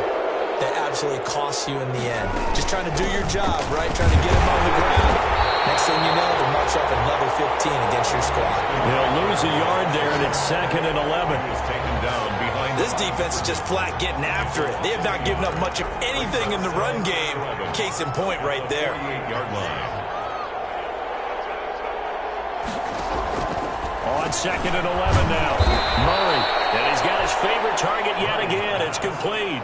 that absolutely costs you in the end. Just trying to do your job, right? Trying to get him on the ground. Next thing you know, they'll march up another 15 against your squad. They'll lose a yard there, and it's 2nd and 11. Taken down behind. This defense is just flat getting after it. They have not given up much of anything in the run game. Case in point right there. 48-yard line. On 2nd and 11 now. Murray, and he's got his favorite target yet again. It's complete.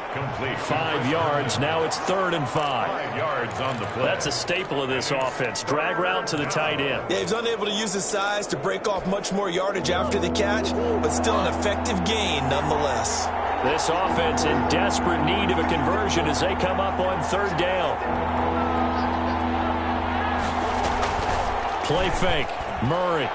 right, 5 yards. Now it's 3rd and 5. 5 yards on the play. That's a staple of this offense. Drag route to the tight end. Yeah, he's unable to use his size to break off much more yardage after the catch, but still an effective gain nonetheless. This offense in desperate need of a conversion as they come up on 3rd down. Play fake. Murray.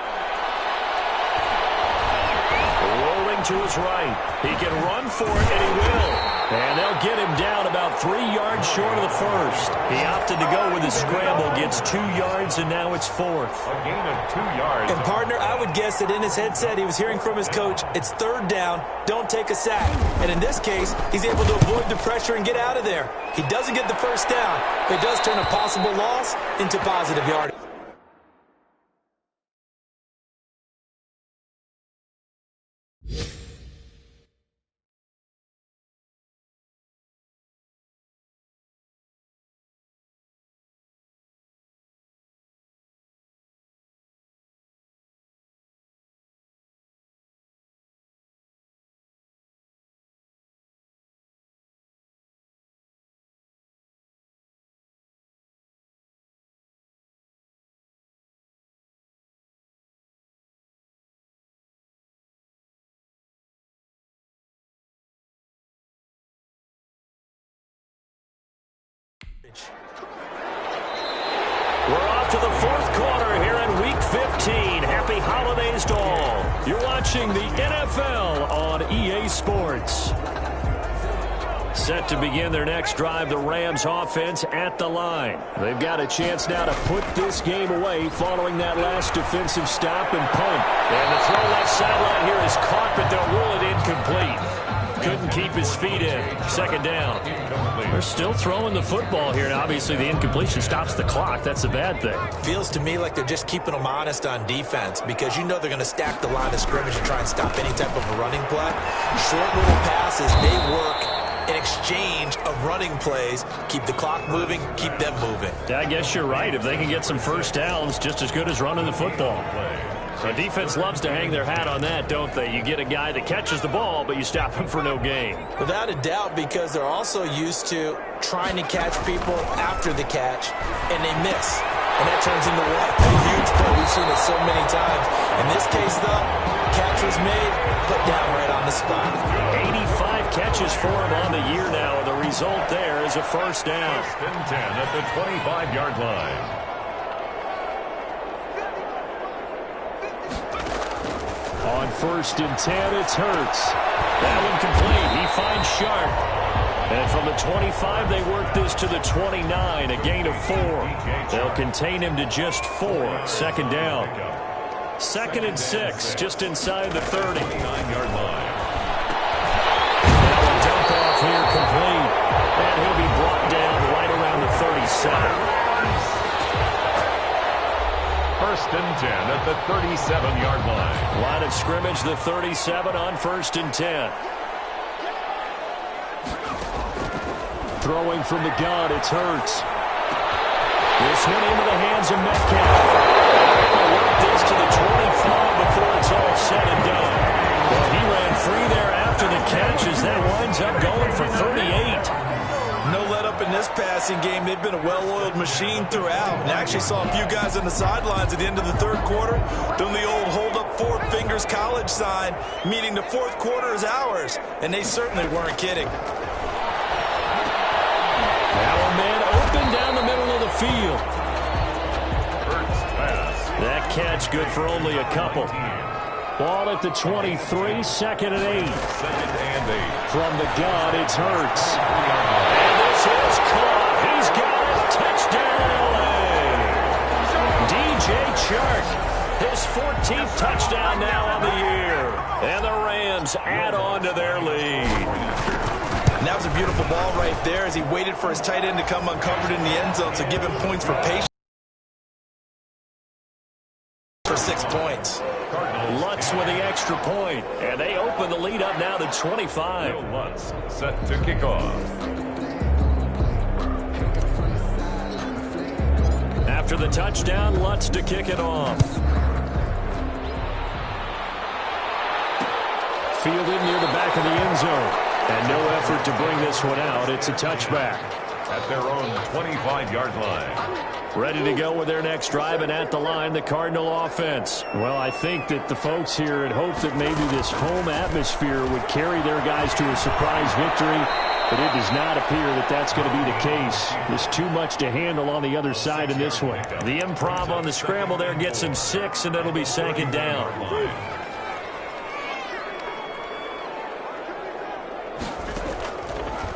Rolling to his right. He can run for it, and he will. And they'll get him down about 3 yards short of the first. He opted to go with his scramble, gets 2 yards, and now it's 4th. A gain of 2 yards. And, partner, I would guess that in his headset he was hearing from his coach, it's 3rd down, don't take a sack. And in this case, he's able to avoid the pressure and get out of there. He doesn't get the first down, but it does turn a possible loss into positive yardage. We're off to the 4th quarter here in Week 15. Happy holidays to all. You're watching the NFL on EA Sports. Set to begin their next drive, the Rams offense at the line. They've got a chance now to put this game away following that last defensive stop and punt. And the throw left sideline here is caught, but they'll rule it incomplete. Couldn't keep his feet in. 2nd down. They're still throwing the football here. Now, obviously, the incompletion stops the clock. That's a bad thing. Feels to me like they're just keeping them honest on defense because you know they're going to stack the line of scrimmage and try and stop any type of a running play. Short little passes may work in exchange of running plays. Keep the clock moving, keep them moving. Yeah, I guess you're right. If they can get some first downs, just as good as running the football. The defense loves to hang their hat on that, don't they? You get a guy that catches the ball, but you stop him for no gain. Without a doubt, because they're also used to trying to catch people after the catch, and they miss. And that turns into what? A huge play. We've seen it so many times. In this case, though, catch was made, put down right on the spot. 85 catches for him on the year now, and the result there is a first down. 1st and 10 at the 25-yard line. On 1st and 10, it's Hurts. That one complete. He finds Sharp. And from the 25, they work this to the 29, a gain of 4. They'll contain him to just 4. 2nd down. 2nd and 6, just inside the 30. 9-yard line. Now a dump off here complete. And he'll be brought down right around the 37. 1st and 10 at the 37-yard line. Line of scrimmage, the 37 on 1st and 10. Throwing from the gun, it's Hurts. This one into the hands of Metcalf. They'll work this to the 25 before it's all said and done. Well, he ran free there after the catch as that winds up going for 38. No let up in this passing game. They've been a well-oiled machine throughout. And I actually saw a few guys on the sidelines at the end of the 3rd quarter doing the old hold up 4 fingers college sign, meaning the 4th quarter is ours. And they certainly weren't kidding. Now a man open down the middle of the field. Hurts pass. That catch good for only a couple. Ball at the 23, 2nd and 8. 2nd and 8. From the gun, it's Hurts. And this is caught. He's got it. Touchdown, L.A. DJ Chark, his 14th touchdown now on the year. And the Rams add on to their lead. And that was a beautiful ball right there as he waited for his tight end to come uncovered in the end zone to give him points for patience. For 6 points. Lutz with the extra point, and they open the lead up now to 25. Bill Lutz set to kick off. After the touchdown, Lutz to kick it off. Fielded near the back of the end zone. And no effort to bring this one out. It's a touchback. At their own 25-yard line. Ready to go with their next drive, and at the line, the Cardinal offense. Well, I think that the folks here had hoped that maybe this home atmosphere would carry their guys to a surprise victory, but it does not appear that that's going to be the case. There's too much to handle on the other side in this one. The improv on the scramble there gets him 6, and it'll be second down.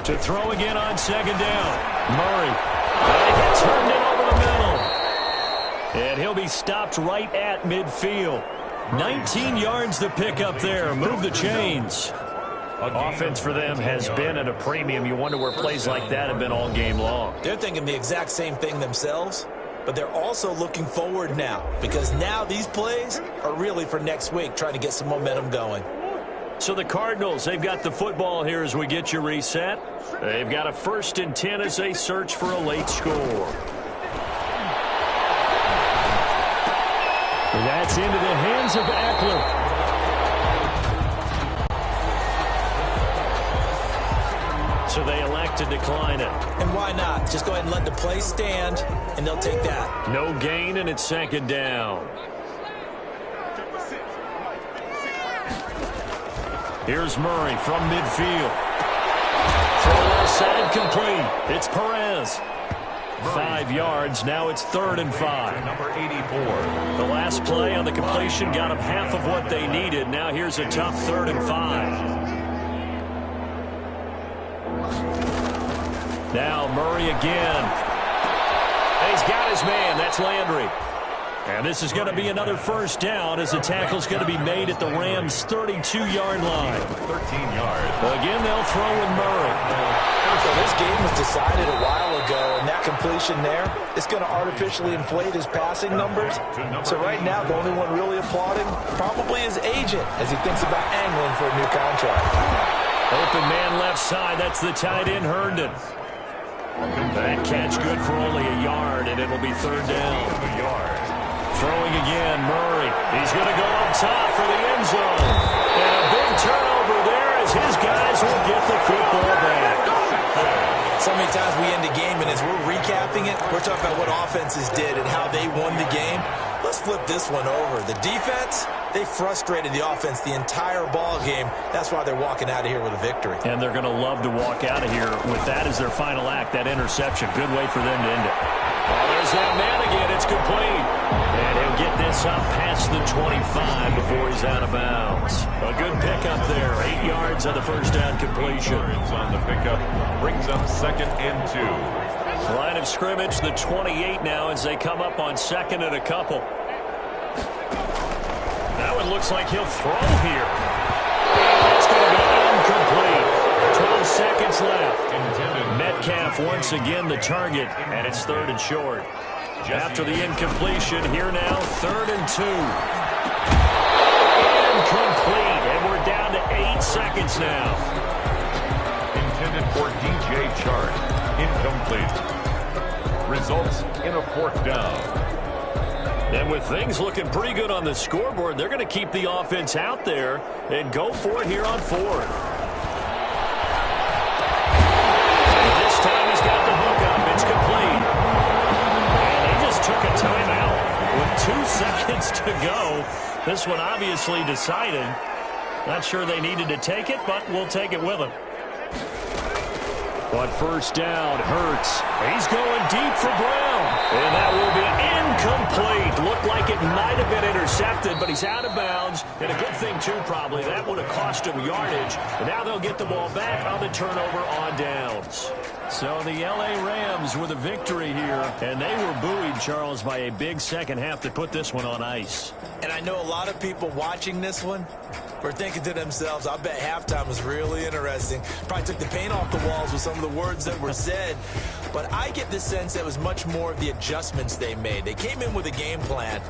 To throw again on second down. Murray. He gets turned in over the middle. And he'll be stopped right at midfield. 19 yards to pick up there. Move the chains. Offense for them has been at a premium. You wonder where plays like that have been all game long. They're thinking the exact same thing themselves, but they're also looking forward now, because now these plays are really for next week, trying to get some momentum going. So the Cardinals, they've got the football here as we get you reset. They've got a 1st and 10 as they search for a late score. And that's into the hands of Eckler. So they elect to decline it. And why not? Just go ahead and let the play stand, and they'll take that. No gain, and it's second down. Here's Murray from midfield. Throw left side complete. It's Perez. 5 yards. Now it's 3rd and 5. Number 84. The last play on the completion got them half of what they needed. Now here's a tough 3rd and 5. Now Murray again. He's got his man. That's Landry. And this is going to be another first down as the tackle's going to be made at the Rams' 32-yard line. 13 yards. Again, they'll throw with Murray. So this game was decided a while ago, and that completion there is going to artificially inflate his passing numbers. So right now, the only one really applauding probably his agent as he thinks about angling for a new contract. Open man left side. That's the tight end, Herndon. That catch good for only a yard, and it'll be 3rd down. A yard. Throwing again, Murray. He's going to go up top for the end zone. And a big turnover there as his guys will get the football back. So many times we end a game, and as we're recapping it, we're talking about what offenses did and how they won the game. Let's flip this one over. The defense, they frustrated the offense the entire ball game. That's why they're walking out of here with a victory. And they're going to love to walk out of here with that as their final act, that interception. Good way for them to end it. Oh, there's that man again. It's complete. And he'll get this up past the 25 before he's out of bounds. A good pickup there. 8 yards on the first down completion. On the pickup brings up 2nd and 2. Line of scrimmage, the 28 now as they come up on 2nd and a couple. Now it looks like he'll throw here. It's going to be incomplete. 12 seconds left. Metcalf once again the target, and it's 3rd and short. After the incompletion, here now, 3rd and 2. Incomplete, and we're down to 8 seconds now. Intended for DJ Chark. Incomplete. Results in a 4th down. And with things looking pretty good on the scoreboard, they're going to keep the offense out there and go for it here on 4th. And this time he's got the hook up. It's complete. And they just took a timeout with 2 seconds to go. This one obviously decided. Not sure they needed to take it, but we'll take it with them. But first down, Hurts. He's going deep for Brown. And that will be incomplete. Looked like it might have been intercepted, but he's out of bounds. And a good thing, too, probably. That would have cost him yardage. And now they'll get the ball back on the turnover on downs. So the L.A. Rams with a victory here. And they were buoyed, Charles, by a big second half to put this one on ice. And I know a lot of people watching this one were thinking to themselves, I bet halftime was really interesting. Probably took the paint off the walls with some of the words that were said. But I get the sense that it was much more of the adjustments they made. They came in with a game plan.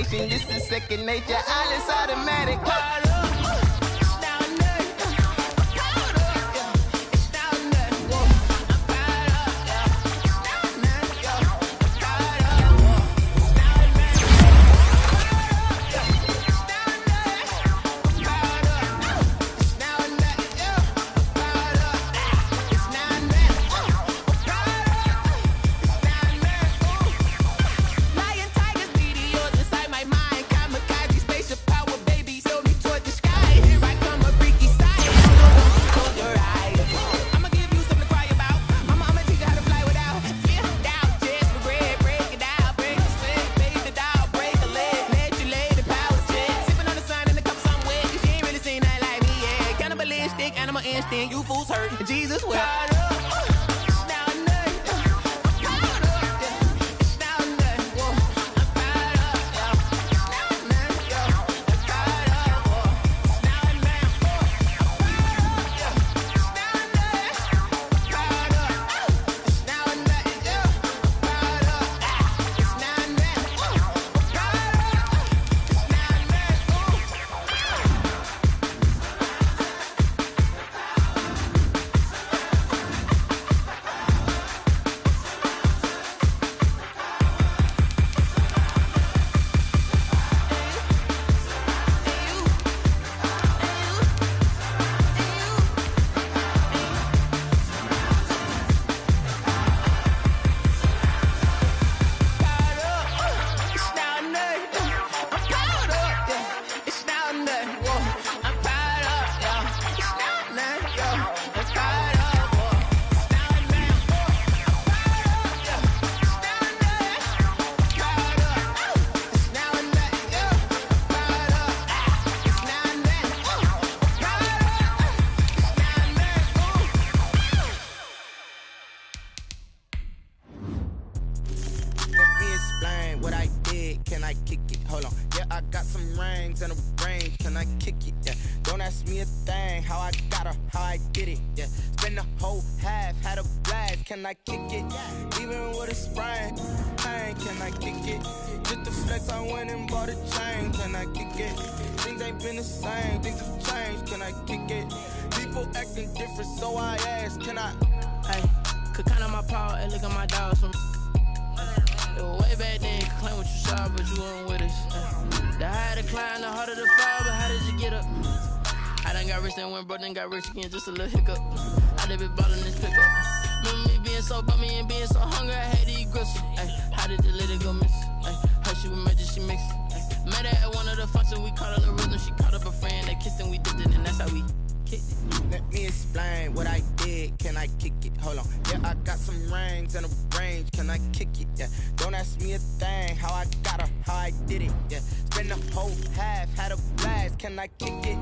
sensation. This is second nature. All is automatic. Animal instinct, you fools hurt. Jesus will. What I did, can I kick it? Hold on, yeah, I got some rings and a range, can I kick it? Yeah, don't ask me a thing, how I got her, how I did it. Yeah, spend the whole half, had a blast, can I kick it? Even with a sprain, pain, can I kick it? Just the flex, I went and bought a chain, can I kick it? Things ain't been the same, things have changed, can I kick it? People acting different, so I ask, can I? Hey, could count on my paw and look at my dogs from. Way back then, you could claim what you saw, but you weren't with us. The higher the climb, the harder the fall, but how did you get up? I done got rich, then went broke, then got rich again, just a little hiccup. I done been ballin' this pickup. Remember me being so bummy and being so hungry, I had to eat gristle. Ay, how did you let it go miss? Ay, her she was magic, she mixed. Met her at one of the functions, we caught her the rhythm, she caught up a friend, they kissed and we dipped it, and that's how we kicked it. Let me explain what I did, can I kick it? Hold on, yeah, I got some rings and a range, can I kick it? Yeah, don't ask me a thing, how I got her, how I did it. Yeah, spend the whole half, had a blast, can I kick it?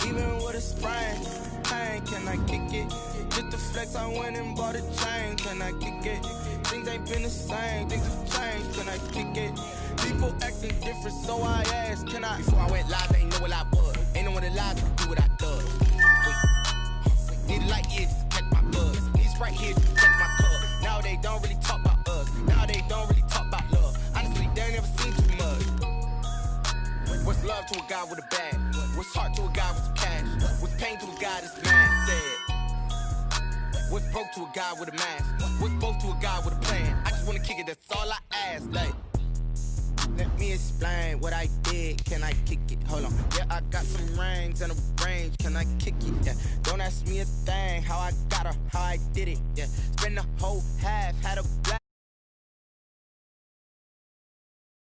Even with a sprain, pain, can I kick it? Just the flex, I went and bought a chain, can I kick it? Things ain't been the same, things have changed, can I kick it? People acting different, so I asked, can I? Before I went live, they ain't know what I was. Ain't no one alive to do what I done. Need a light here just to catch my buzz. Need right here just to catch my cup. Now they don't really talk about us. Now they don't really talk about love. Honestly, they ain't never seen too much. What's love to a guy with a bag? What's heart to a guy with some cash? What's pain to a guy that's mad? Said. What's broke to a guy with a mask? What's both to a guy with a plan? I just wanna kick it, that's all I ask. Like, let me explain what I did, can I kick it? Hold on, yeah, I got some rings and a range, can I kick it? Yeah, don't ask me a thing, how I got her, how I did it. Yeah, spend the whole half, had a black.